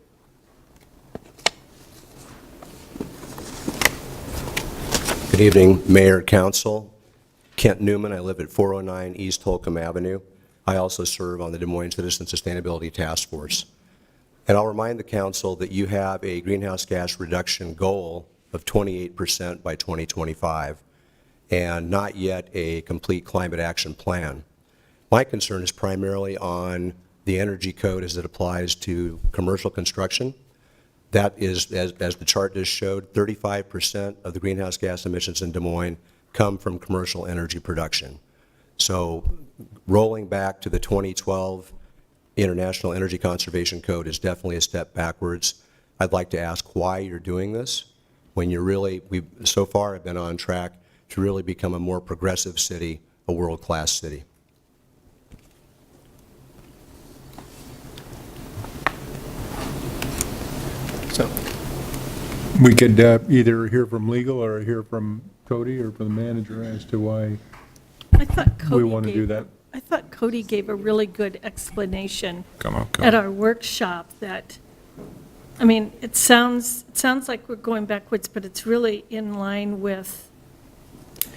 Good evening, Mayor, Council. Kent Newman. I live at 409 East Holcomb Avenue. I also serve on the Des Moines Citizen Sustainability Task Force. And I'll remind the Council that you have a greenhouse gas reduction goal of 28% by 2025 and not yet a complete climate action plan. My concern is primarily on the energy code as it applies to commercial construction. That is, as the chart just showed, 35% of the greenhouse gas emissions in Des Moines come from commercial energy production. So rolling back to the 2012 International Energy Conservation Code is definitely a step backwards. I'd like to ask why you're doing this when you're really, we so far have been on track to really become a more progressive city, a world-class city. So we could either hear from legal or hear from Cody or from the manager as to why we want to do that. I thought Cody gave a really good explanation at our workshop that, I mean, it sounds like we're going backwards, but it's really in line with.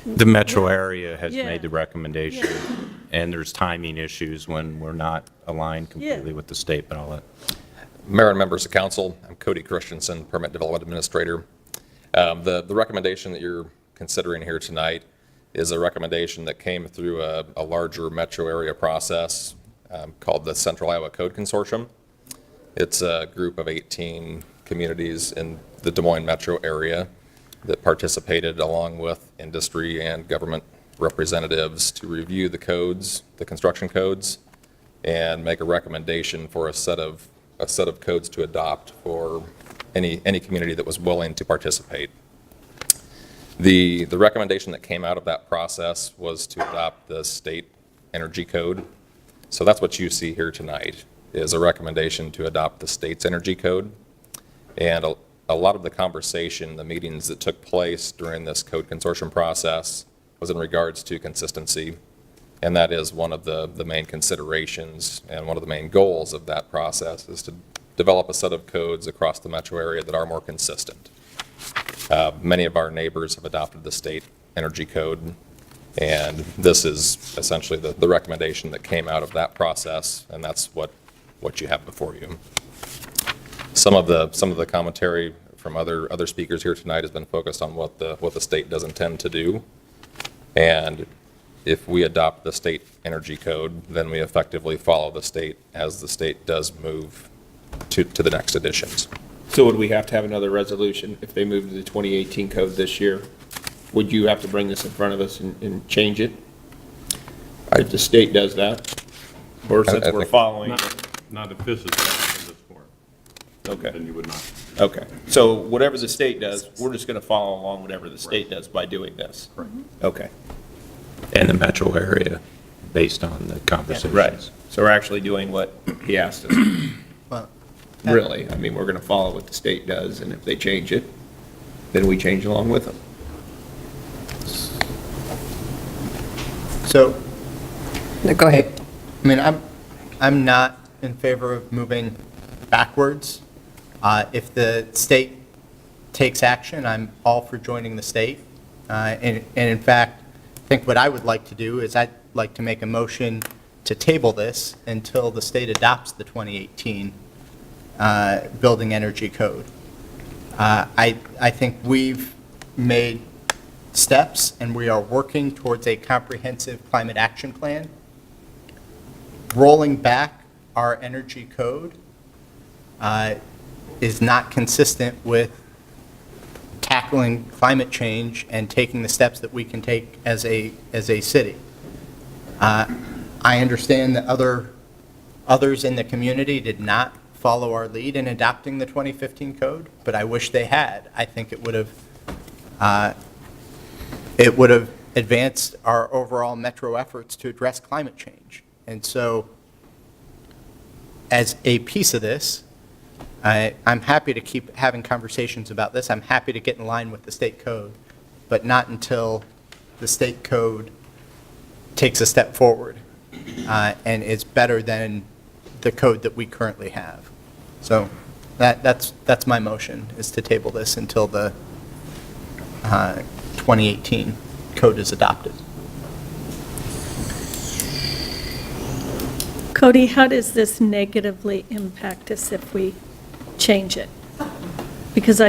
The metro area has Yeah. made the recommendation, Yeah. and there's timing issues when we're not aligned completely with the state, but I'll let. Mayor and members of council, I'm Cody Christensen, Permit Development Administrator. The recommendation that you're considering here tonight is a recommendation that came through a larger metro area process called the Central Iowa Code Consortium. It's a group of 18 communities in the Des Moines metro area that participated along with industry and government representatives to review the codes, the construction codes, and make a recommendation for a set of codes to adopt for any community that was willing to participate. The recommendation that came out of that process was to adopt the state energy code. So that's what you see here tonight, is a recommendation to adopt the state's energy code. And a lot of the conversation, the meetings that took place during this code consortium process was in regards to consistency. And that is one of the main considerations and one of the main goals of that process is to develop a set of codes across the metro area that are more consistent. Many of our neighbors have adopted the state energy code, and this is essentially the recommendation that came out of that process, and that's what you have before you. Some of the commentary from other speakers here tonight has been focused on what the state does intend to do, and if we adopt the state energy code, then we effectively follow the state as the state does move to the next editions. So would we have to have another resolution if they move to the 2018 code this year? Would you have to bring this in front of us and change it? If the state does that? Or since we're following? Not if this is what this for. Okay. Then you would not. Okay. So whatever the state does, we're just going to follow along whatever the state does by doing this? Right. Okay. And the metro area, based on the conversations. Right. So we're actually doing what he asked us. Well, Really, I mean, we're going to follow what the state does, and if they change it, then we change along with them. So No, go ahead. I mean, I'm not in favor of moving backwards. If the state takes action, I'm all for joining the state. And in fact, I think what I would like to do is I'd like to make a motion to table this until the state adopts the 2018 Building Energy Code. I think we've made steps and we are working towards a comprehensive climate action plan. Rolling back our energy code is not consistent with tackling climate change and taking the steps that we can take as a city. I understand that others in the community did not follow our lead in adopting the 2015 code, but I wish they had. I think it would have advanced our overall metro efforts to address climate change. And so, as a piece of this, I'm happy to keep having conversations about this. I'm happy to get in line with the state code, but not until the state code takes a step forward and is better than the code that we currently have. So that's my motion, is to table this until the 2018 code is adopted. Cody, how does this negatively impact us if we change it? Because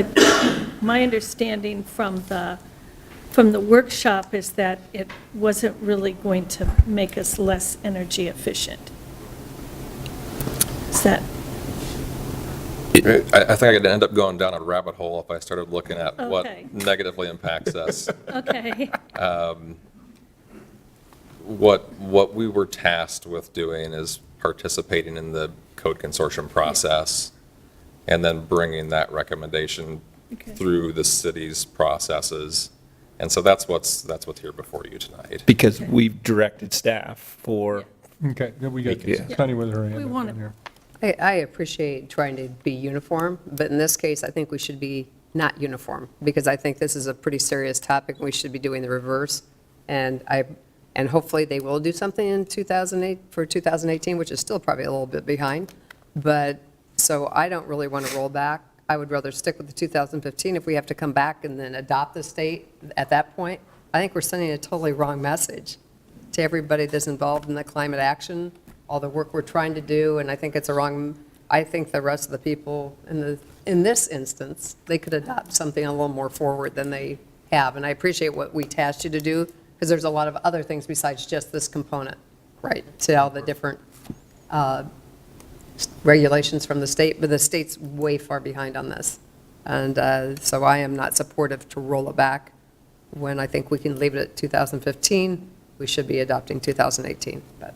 my understanding from the workshop is that it wasn't really going to make us less energy efficient. Is that? I think I could end up going down a rabbit hole if I started looking at Okay. what negatively impacts us. Okay. What we were tasked with doing is participating in the code consortium process and then bringing that recommendation through the city's processes. And so that's what's here before you tonight. Because we've directed staff for. Okay, then we got Connie with her hand up here. I appreciate trying to be uniform, but in this case, I think we should be not uniform, because I think this is a pretty serious topic, and we should be doing the reverse. And hopefully they will do something in 2018, which is still probably a little bit behind. But, so I don't really want to roll back. I would rather stick with the 2015. If we have to come back and then adopt the state at that point, I think we're sending a totally wrong message to everybody that's involved in the climate action, all the work we're trying to do, and I think it's a wrong, I think the rest of the people in this instance, they could adopt something a little more forward than they have. And I appreciate what we tasked you to do, because there's a lot of other things besides just this component, right, to all the different regulations from the state, but the state's way far behind on this. And so I am not supportive to roll it back when I think we can leave it at 2015. We should be adopting 2018. But.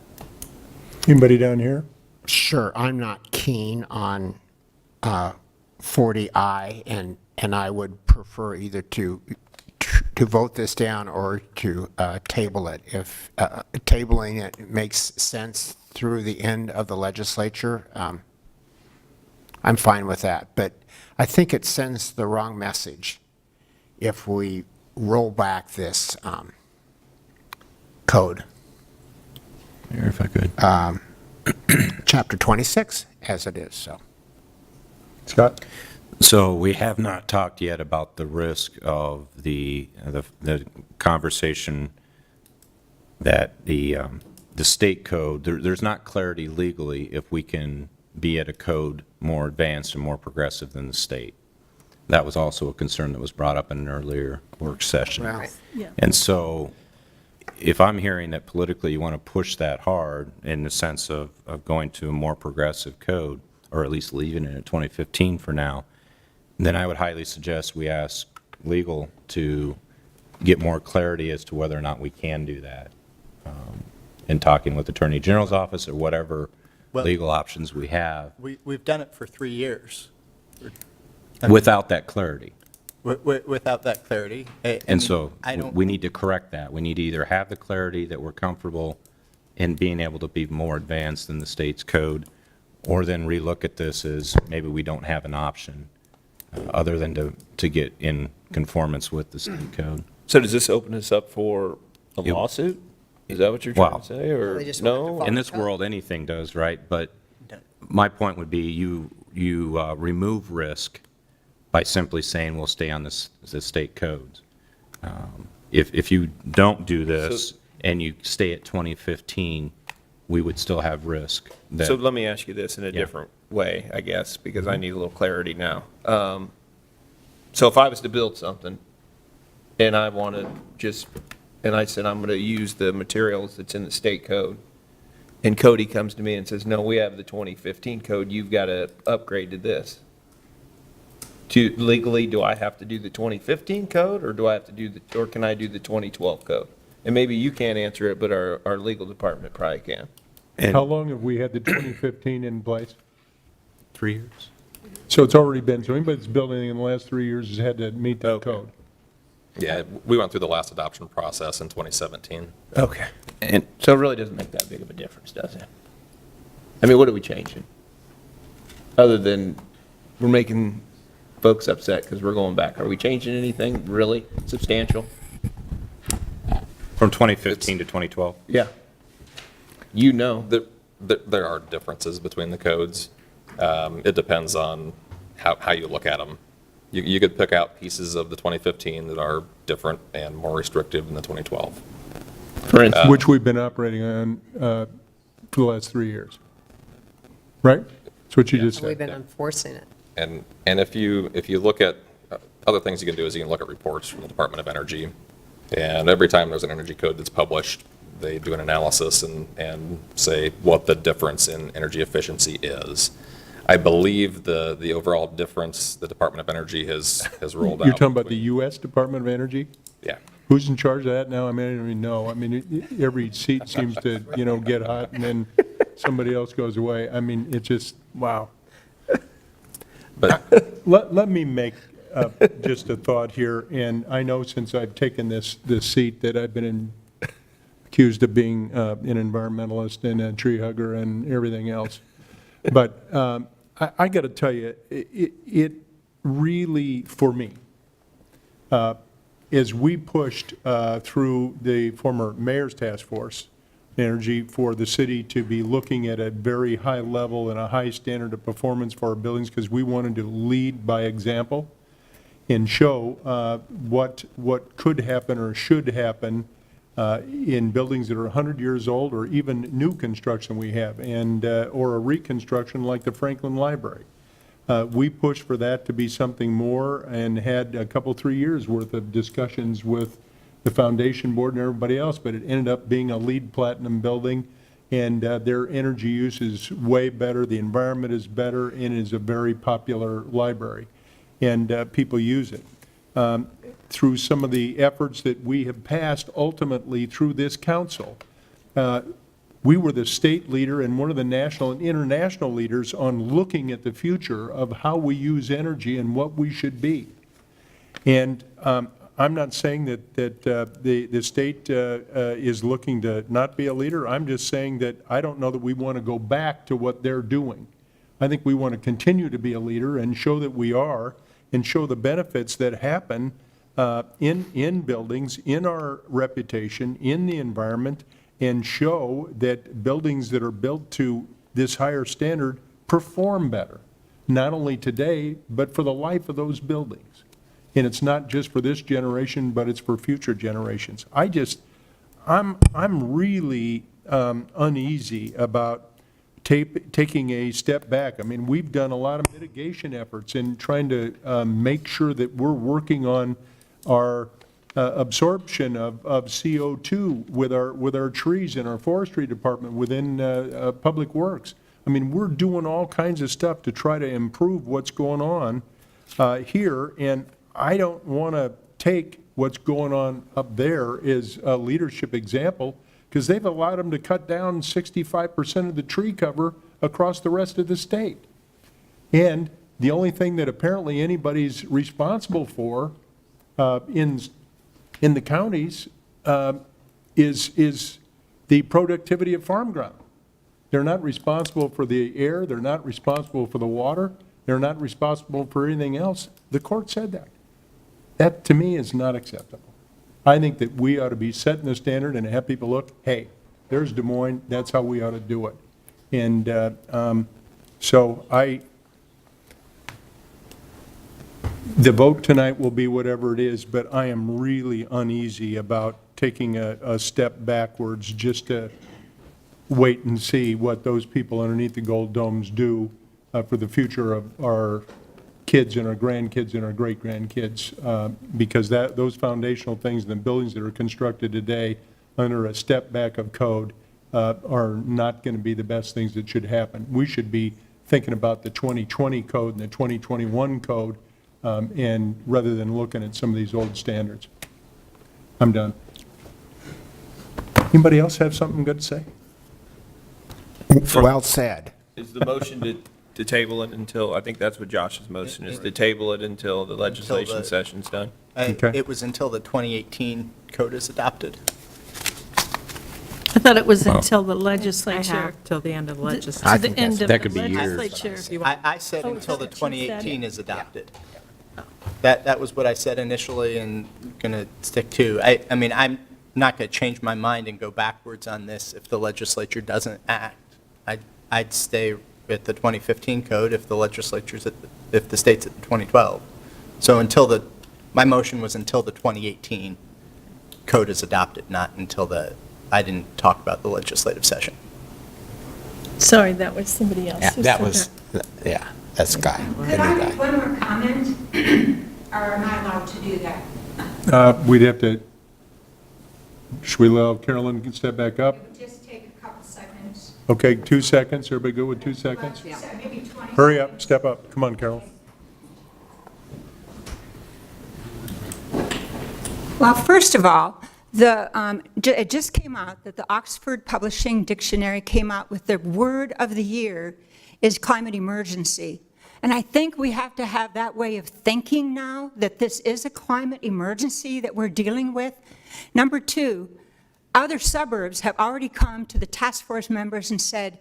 Anybody down here? Sure, I'm not keen on 40I, and I would prefer either to vote this down or to table it. If tabling it makes sense through the end of the legislature, I'm fine with that. But I think it sends the wrong message if we roll back this code. Mayor, if I could. Chapter 26, as it is, so. Scott? So we have not talked yet about the risk of the conversation that the state code, there's not clarity legally if we can be at a code more advanced and more progressive than the state. That was also a concern that was brought up in an earlier work session. Well, Yeah. And so if I'm hearing that politically you want to push that hard in the sense of going to a more progressive code, or at least leaving it at 2015 for now, then I would highly suggest we ask legal to get more clarity as to whether or not we can do that. In talking with the Attorney General's office or whatever legal options we have. We've done it for 3 years. Without that clarity. Without that clarity. And so we need to correct that. We need to either have the clarity that we're comfortable in being able to be more advanced than the state's code, or then relook at this as maybe we don't have an option other than to get in conformance with the state code. So does this open us up for a lawsuit? Is that what you're trying to say, or no? In this world, anything does, right? But my point would be you remove risk by simply saying we'll stay on the state codes. If you don't do this and you stay at 2015, we would still have risk. So let me ask you this in a different way, I guess, because I need a little clarity now. So if I was to build something and I want to and I said, I'm going to use the materials that's in the state code, and Cody comes to me and says, no, we have the 2015 code, you've got to upgrade to this. Legally, do I have to do the 2015 code, or or can I do the 2012 code? And maybe you can't answer it, but our legal department probably can. How long have we had the 2015 in place? 3 years. So it's already been, so anybody that's building in the last 3 years has had to meet that code? Yeah, we went through the last adoption process in 2017. Okay. And so it really doesn't make that big of a difference, does it? I mean, what are we changing? Other than we're making folks upset because we're going back. Are we changing anything really substantial? From 2015 to 2012? Yeah. You know. There are differences between the codes. It depends on how you look at them. You could pick out pieces of the 2015 that are different and more restrictive than the 2012. For instance, which we've been operating on for the last 3 years, right? That's what you just said. We've been enforcing it. And if you look at, other things you can do is you can look at reports from the Department of Energy. And every time there's an energy code that's published, they do an analysis and say what the difference in energy efficiency is. I believe the overall difference the Department of Energy has rolled out. You're talking about the U.S. Department of Energy? Yeah. Who's in charge of that now? I mean, I don't even know. I mean, every seat seems to, get hot, and then somebody else goes away. I mean, it's just, wow. But let me make just a thought here, and I know since I've taken this seat that I've been accused of being an environmentalist and a tree hugger and everything else. But I got to tell you, it really, for me, as we pushed through the former mayor's task force, energy, for the city to be looking at a very high level and a high standard of performance for our buildings, because we wanted to lead by example and show what could happen or should happen in buildings that are 100 years old, or even new construction we have, and or a reconstruction like the Franklin Library. We pushed for that to be something more, and had a couple, 3 years worth of discussions with the foundation board and everybody else, but it ended up being a LEED Platinum building, and their energy use is way better, the environment is better, and it is a very popular library, and people use it. Through some of the efforts that we have passed ultimately through this council, we were the state leader and one of the national and international leaders on looking at the future of how we use energy and what we should be. And I'm not saying that the state is looking to not be a leader. I'm just saying that I don't know that we want to go back to what they're doing. I think we want to continue to be a leader and show that we are, and show the benefits that happen in buildings, in our reputation, in the environment, and show that buildings that are built to this higher standard perform better, not only today, but for the life of those buildings. And it's not just for this generation, but it's for future generations. I'm really uneasy about taking a step back. I mean, we've done a lot of mitigation efforts in trying to make sure that we're working on our absorption of CO2 with our trees in our forestry department within Public Works. I mean, we're doing all kinds of stuff to try to improve what's going on here, and I don't want to take what's going on up there as a leadership example, because they've allowed them to cut down 65% of the tree cover across the rest of the state. And the only thing that apparently anybody's responsible for in the counties is the productivity of farm ground. They're not responsible for the air, they're not responsible for the water, they're not responsible for anything else. The court said that. That, to me, is not acceptable. I think that we ought to be setting the standard and have people look, hey, there's Des Moines, that's how we ought to do it. And so the vote tonight will be whatever it is, but I am really uneasy about taking a step backwards just to wait and see what those people underneath the gold domes do for the future of our kids and our grandkids and our great-grandkids, because those foundational things, the buildings that are constructed today under a step back of code are not going to be the best things that should happen. We should be thinking about the 2020 code and the 2021 code, and rather than looking at some of these old standards. I'm done. Anybody else have something good to say? Well said. Is the motion to table it until, I think that's what Josh's motion is, to table it until the legislation session's done? Okay. It was until the 2018 code is adopted. I thought it was until the legislature. Till the end of the To legislature. the end of that the could be years. legislature. I said Oh, until the is that what you said? 2018 is adopted. That was what I said initially and going to stick to. I mean, I'm not going to change my mind and go backwards on this if the legislature doesn't act. I'd stay at the 2015 code if the legislature's if the state's at the 2012. So my motion was until the 2018 code is adopted, not until I didn't talk about the legislative session. Sorry, that was somebody else. Yeah, who that said was, yeah, that's Guy. Could I make one more comment? Or am I allowed to do that? We'd have to, should we allow Carolyn to step back up? It would just take a couple seconds. Okay, 2 seconds. Everybody good with 2 seconds? Maybe 20. Hurry up, step up. Come on, Carol. Well, first of all, it just came out that the Oxford Publishing Dictionary came out with the word of the year is climate emergency. And I think we have to have that way of thinking now, that this is a climate emergency that we're dealing with. Number two, other suburbs have already come to the task force members and said,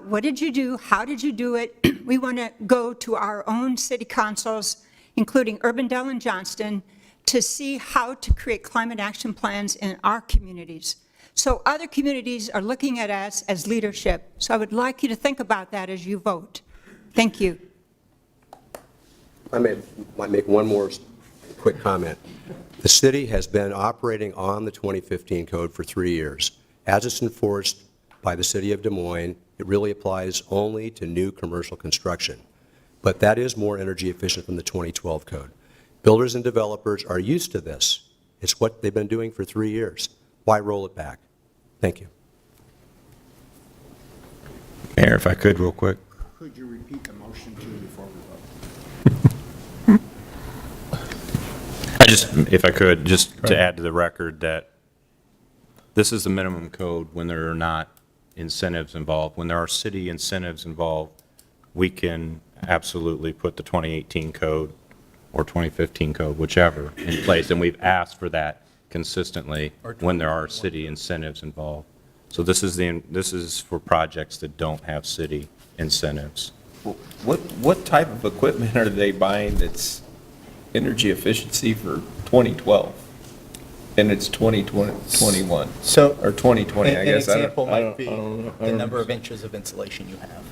what did you do? How did you do it? We want to go to our own city councils, including Urbandale and Johnston, to see how to create climate action plans in our communities. So other communities are looking at us as leadership. So I would like you to think about that as you vote. Thank you. I might make one more quick comment. The city has been operating on the 2015 code for 3 years. As it's enforced by the city of Des Moines, it really applies only to new commercial construction. But that is more energy efficient than the 2012 code. Builders and developers are used to this. It's what they've been doing for 3 years. Why roll it back? Thank you. Mayor, if I could, real quick. Could you repeat the motion too before we vote? If I could, just to add to the record that this is the minimum code when there are not incentives involved. When there are city incentives involved, we can absolutely put the 2018 code or 2015 code, whichever, in place. And we've asked for that consistently when there are city incentives involved. So this is for projects that don't have city incentives. What type of equipment are they buying that's energy efficiency for 2012? And it's 2021, So or 2020, I guess. An example might be the number of inches of insulation you have.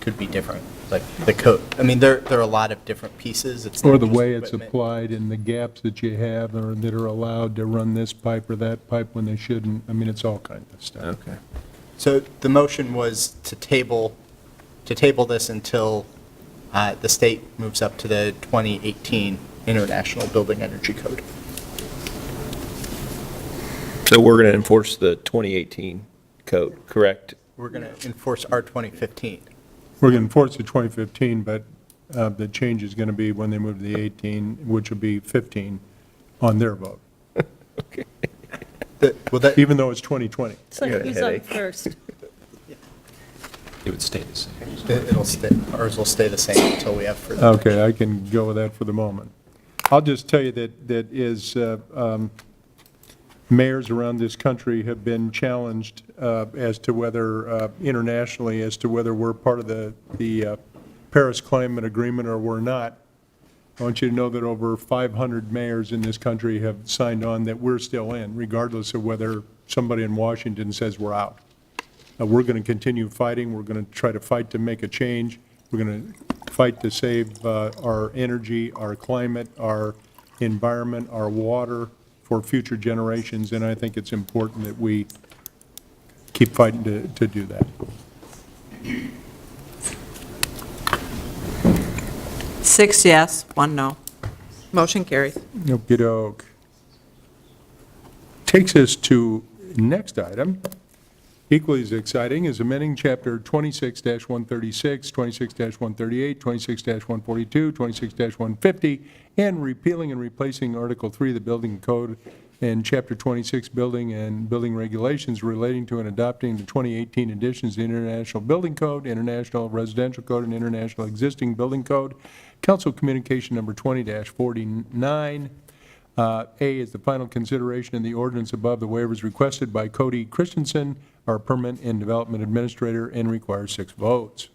Could be different, like the code. I mean, there are a lot of different pieces. It's Or not the just way it's equipment. applied and the gaps that you have or that are allowed to run this pipe or that pipe when they shouldn't. I mean, it's all kinds of stuff. Okay. So the motion was to table this until the state moves up to the 2018 International Building Energy Code. So we're going to enforce the 2018 code, correct? We're going to enforce our 2015. We're going to enforce the 2015, but the change is going to be when they move to the 18, which will be 15 on their vote. Okay. Even though it's 2020. It's like who's up first? It would stay the same. It'll stay, ours will stay the same until we have further. Okay, I can go with that for the moment. I'll just tell you that is, mayors around this country have been challenged as to whether, internationally, as to whether we're part of the Paris Climate Agreement or we're not. I want you to know that over 500 mayors in this country have signed on that we're still in, regardless of whether somebody in Washington says we're out. We're going to continue fighting. We're going to try to fight to make a change. We're going to fight to save our energy, our climate, our environment, our water for future generations, and I think it's important that we keep fighting to do that. 6 yes, 1 no. Motion carries. Okey-doke. Takes us to next item, equally as exciting, is amending Chapter 26-136, 26-138, 26-142, 26-150, and repealing and replacing Article 3 of the Building Code and Chapter 26 Building and Building Regulations relating to and adopting the 2018 editions of the International Building Code, International Residential Code, and International Existing Building Code. Council Communication Number 20-49. A is the final consideration of the ordinance above the waivers requested by Cody Christensen, our Permit and Development Administrator, and requires 6 votes.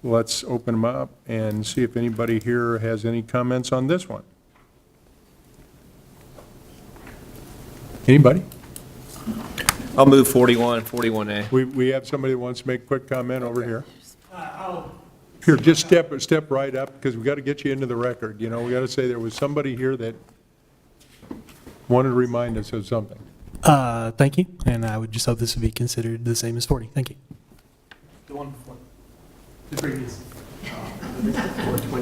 Let's open them up and see if anybody here has any comments on this one. Anybody? I'll move 41, 41A. We have somebody that wants to make a quick comment over here. Here, just step right up, because we got to get you into the record. You know, we got to say there was somebody here that wanted to remind us of something. Thank you, and I would just hope this would be considered the same as 40. Thank you. The one before. The previous.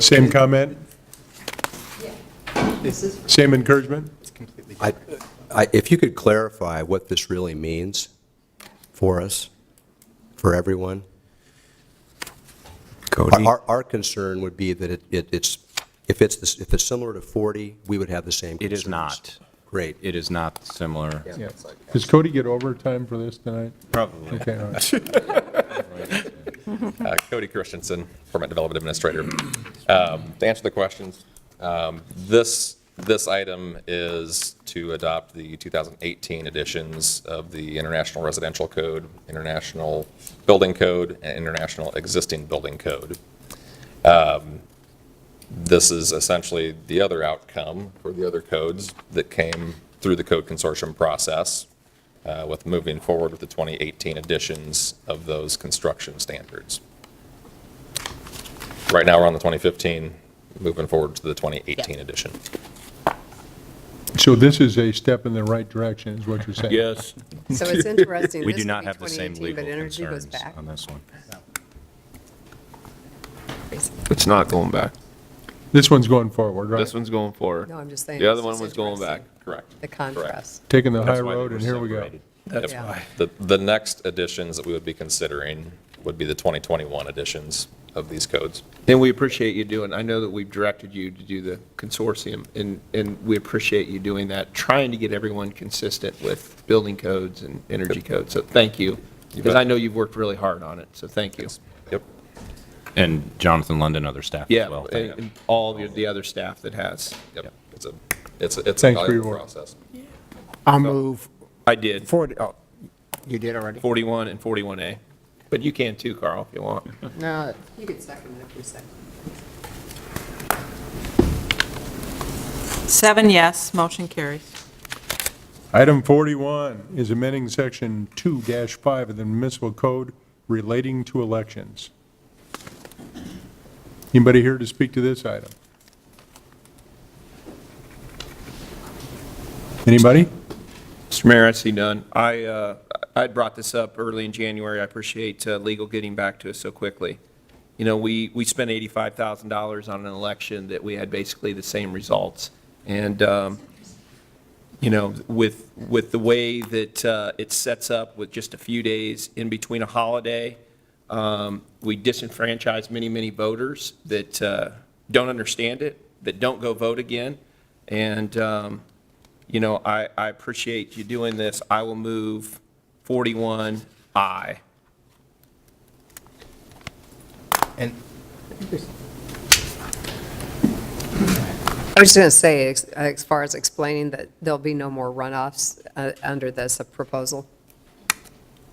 Same comment? Same encouragement? If you could clarify what this really means for us, for everyone. Cody? Our concern would be that if it's similar to 40, we would have the same concerns. It is not. Great. It is not similar. Yeah. Does Cody get overtime for this tonight? Probably. Okay, all right. Cody Christensen, Permit Development Administrator. To answer the questions, this item is to adopt the 2018 editions of the International Residential Code, International Building Code, and International Existing Building Code. This is essentially the other outcome for the other codes that came through the code consortium process with moving forward with the 2018 editions of those construction standards. Right now, we're on the 2015, moving forward to the 2018 edition. So this is a step in the right direction, is what you're saying? Yes. So it's interesting. We This do not would be have the same 2018, legal but energy goes concerns back. on this one. It's not going back. This one's going forward, right? This one's going forward. No, I'm just saying. The other it's one just was going back. interesting, Correct. The contrast. Taking the high That's why they road, were and here we go. separated. That's Yeah. why. The next additions that we would be considering would be the 2021 editions of these codes. And we appreciate you doing, I know that we've directed you to do the consortium, and we appreciate you doing that, trying to get everyone consistent with building codes and energy codes. So thank you, because I know you've worked really hard on it, so thank you. Yep. And Jonathan London, other staff Yeah, as well. and all the other staff that has. Yep. It's a Thanks for your valuable work. process. I'll move I did, 40, oh, you did already? 41 and 41A. But you can too, Carl, if you want. No, You could second it if you second. 7 yes, motion carries. Item 41 is amending Section 2-5 of the municipal code relating to elections. Anybody here to speak to this item? Anybody? Mr. Mayor, I see none. I brought this up early in January. I appreciate legal getting back to us so quickly. You know, we spent $85,000 on an election that we had basically the same results. And, you know, with the way that it sets up with just a few days in between a holiday, we disenfranchise many, many voters that don't understand it, that don't go vote again. And, you know, I appreciate you doing this. I will move 41I. And I was going to say, as far as explaining that there'll be no more runoffs under this proposal.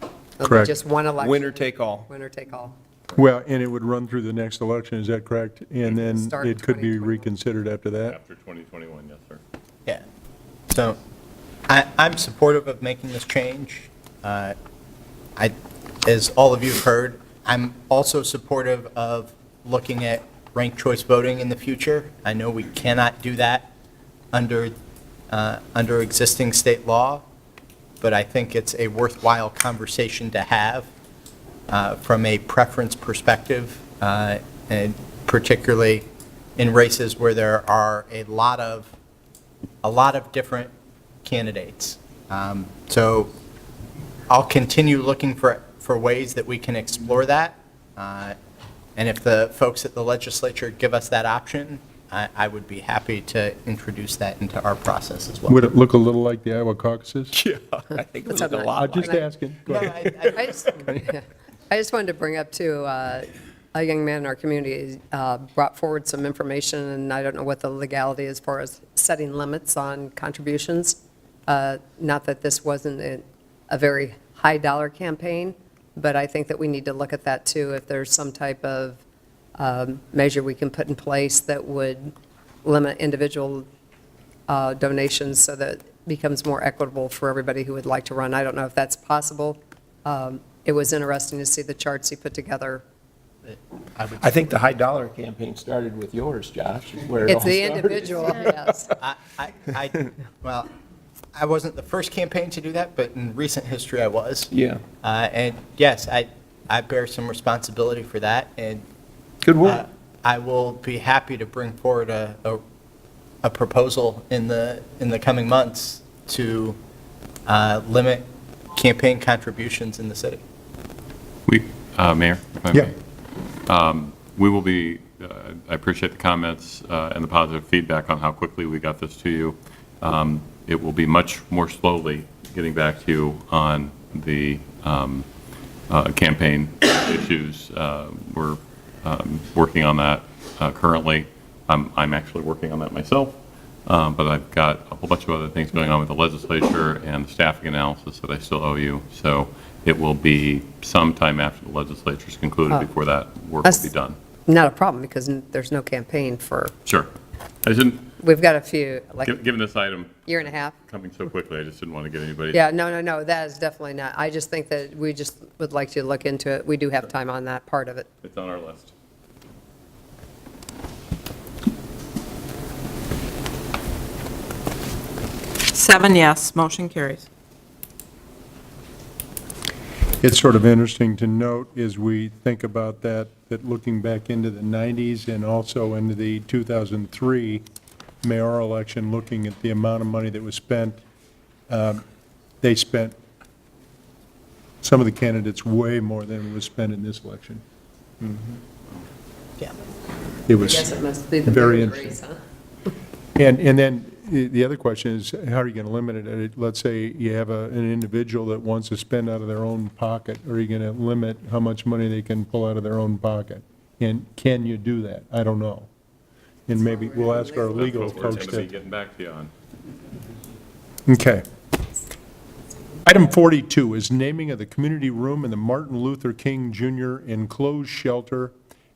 There'll be Correct. Just one election. Winner take all. Winner take all. Well, and it would run through the next election, is that correct? And then Start it could be 2021. reconsidered after that? After 2021, yes, sir. Yeah. So I'm supportive of making this change. As all of you have heard, I'm also supportive of looking at ranked choice voting in the future. I know we cannot do that under existing state law, but I think it's a worthwhile conversation to have from a preference perspective, and particularly in races where there are a lot of different candidates. So I'll continue looking for ways that we can explore that. And if the folks at the legislature give us that option, I would be happy to introduce that into our process as well. Would it look a little like the Iowa caucuses? Yeah, I think it Let's was hope a not. lot. I'm just asking. Go No, ahead. I just wanted to bring up, too, a young man in our community brought forward some information, and I don't know what the legality as far as setting limits on contributions. Not that this wasn't a very high-dollar campaign, but I think that we need to look at that, too, if there's some type of measure we can put in place that would limit individual donations so that it becomes more equitable for everybody who would like to run. I don't know if that's possible. It was interesting to see the charts he put together. I think the high dollar campaign started with yours, Josh, is where it It's all the started. individual, yes. Well, I wasn't the first campaign to do that, but in recent history, I was. Yeah. And yes, I bear some responsibility for that, and Good work. I will be happy to bring forward a proposal in the coming months to limit campaign contributions in the city. Mayor, if I may. We will be, I appreciate the comments and the positive feedback on how quickly we got this to you. It will be much more slowly getting back to you on the campaign issues. We're working on that currently. I'm actually working on that myself, but I've got a whole bunch of other things going on with the legislature and the staffing analysis that I still owe you. So it will be sometime after the legislature's concluded before that work will be done. Not a problem, because there's no campaign for, Sure. I didn't, we've got a few, like, given this item year and a half. coming so quickly, I just didn't want to get anybody. Yeah, no, that is definitely not. I just think that we just would like to look into it. We do have time on that part of it. It's on our list. Seven yes, motion carries. It's sort of interesting to note as we think about that looking back into the 90s and also into the 2003 mayoral election, looking at the amount of money that was spent, they spent, some of the candidates, way more than was spent in this election. Yeah. It I was guess it must be the very bigger interesting. race, huh? And then the other question is, how are you going to limit it? Let's say you have an individual that wants to spend out of their own pocket. Are you going to limit how much money they can pull out of their own pocket? And can you do that? I don't know. And maybe we'll ask our legal That's what folks we're going to be to. getting back to you on. Okay. Item 42 is naming of the community room in the Martin Luther King Jr. enclosed shelter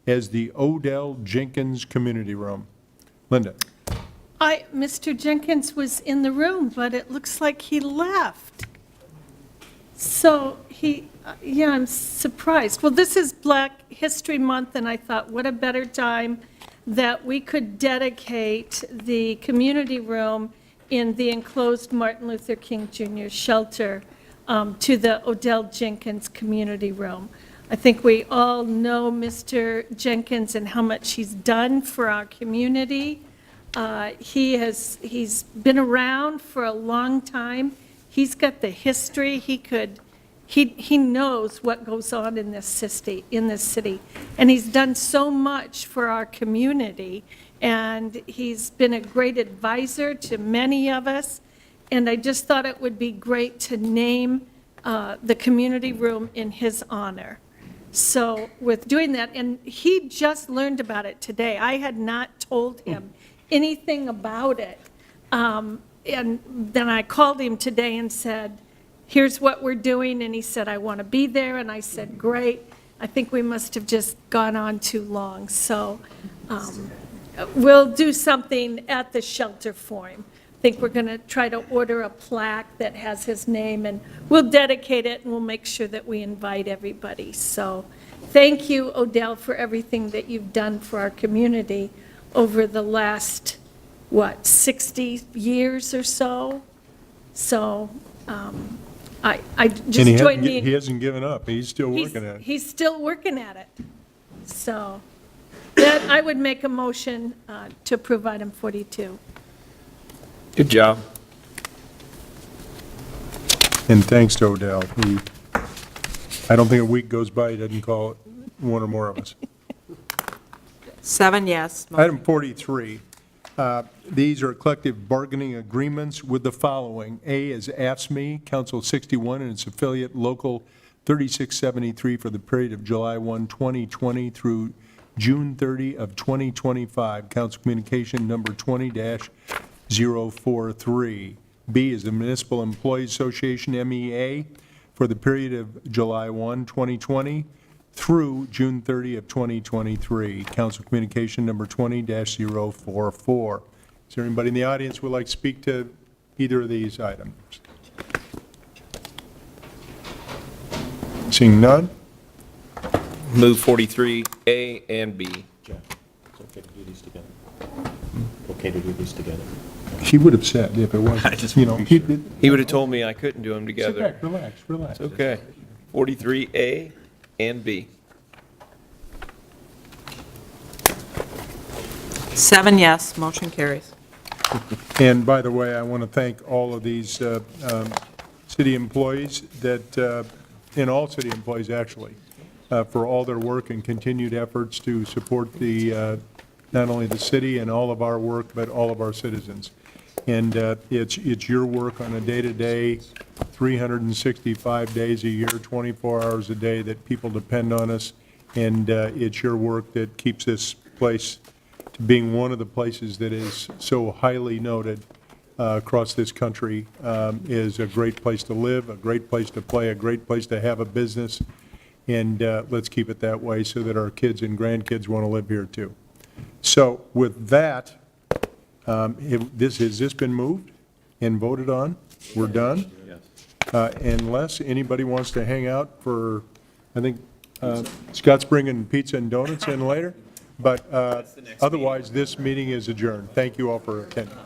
as the Odell Jenkins Community Room. Linda? Mr. Jenkins was in the room, but it looks like he left. So I'm surprised. Well, this is Black History Month, and I thought, what a better time that we could dedicate the community room in the enclosed Martin Luther King Jr. shelter to the Odell Jenkins Community Room. I think we all know Mr. Jenkins and how much he's done for our community. He's been around for a long time. He's got the history. He knows what goes on in this city, and he's done so much for our community. And he's been a great advisor to many of us. And I just thought it would be great to name the community room in his honor. So with doing that, and he just learned about it today. I had not told him anything about it. And then I called him today and said, here's what we're doing. And he said, I want to be there. And I said, great. I think we must have just gone on too long, so we'll do something at the shelter for him. I think we're going to try to order a plaque that has his name, and we'll dedicate it, and we'll make sure that we invite everybody. So thank you, Odell, for everything that you've done for our community over the last, 60 years or so? So I just And joined me. he hasn't given up. He's still working at it. He's still working at it. So that, I would make a motion to approve item 42. Good job. And thanks to Odell. I don't think a week goes by he doesn't call one or more of us. 7 yes. Item 43, these are collective bargaining agreements with the following. A is AFSCME, Council 61 and its affiliate Local 3673 for the period of July 1, 2020 through June 30 of 2025, Council Communication number 20-043. B is the Municipal Employees Association, MEA, for the period of July 1, 2020 through June 30 of 2023, Council Communication number 20-044. Is there anybody in the audience who would like to speak to either of these items? Seeing none? Move 43A and B. Jeff, it's okay to do these together. Okay to do these together. He would have said if it wasn't, you know. He would have told me I couldn't do them Sit together. back, relax. It's okay. 43A and B. 7 yes, motion carries. And by the way, I want to thank all of these city employees that, and all city employees actually, for all their work and continued efforts to support the, not only the city and all of our work, but all of our citizens. And it's your work on a day-to-day, 365 days a year, 24 hours a day that people depend on us. And it's your work that keeps this place to being one of the places that is so highly noted across this country, is a great place to live, a great place to play, a great place to have a business. And let's keep it that way so that our kids and grandkids want to live here too. So with that, has this been moved and voted on? We're done? Unless anybody wants to hang out for, I think Scott's bringing pizza and donuts in later, but otherwise, this meeting is adjourned. Thank you all for attending.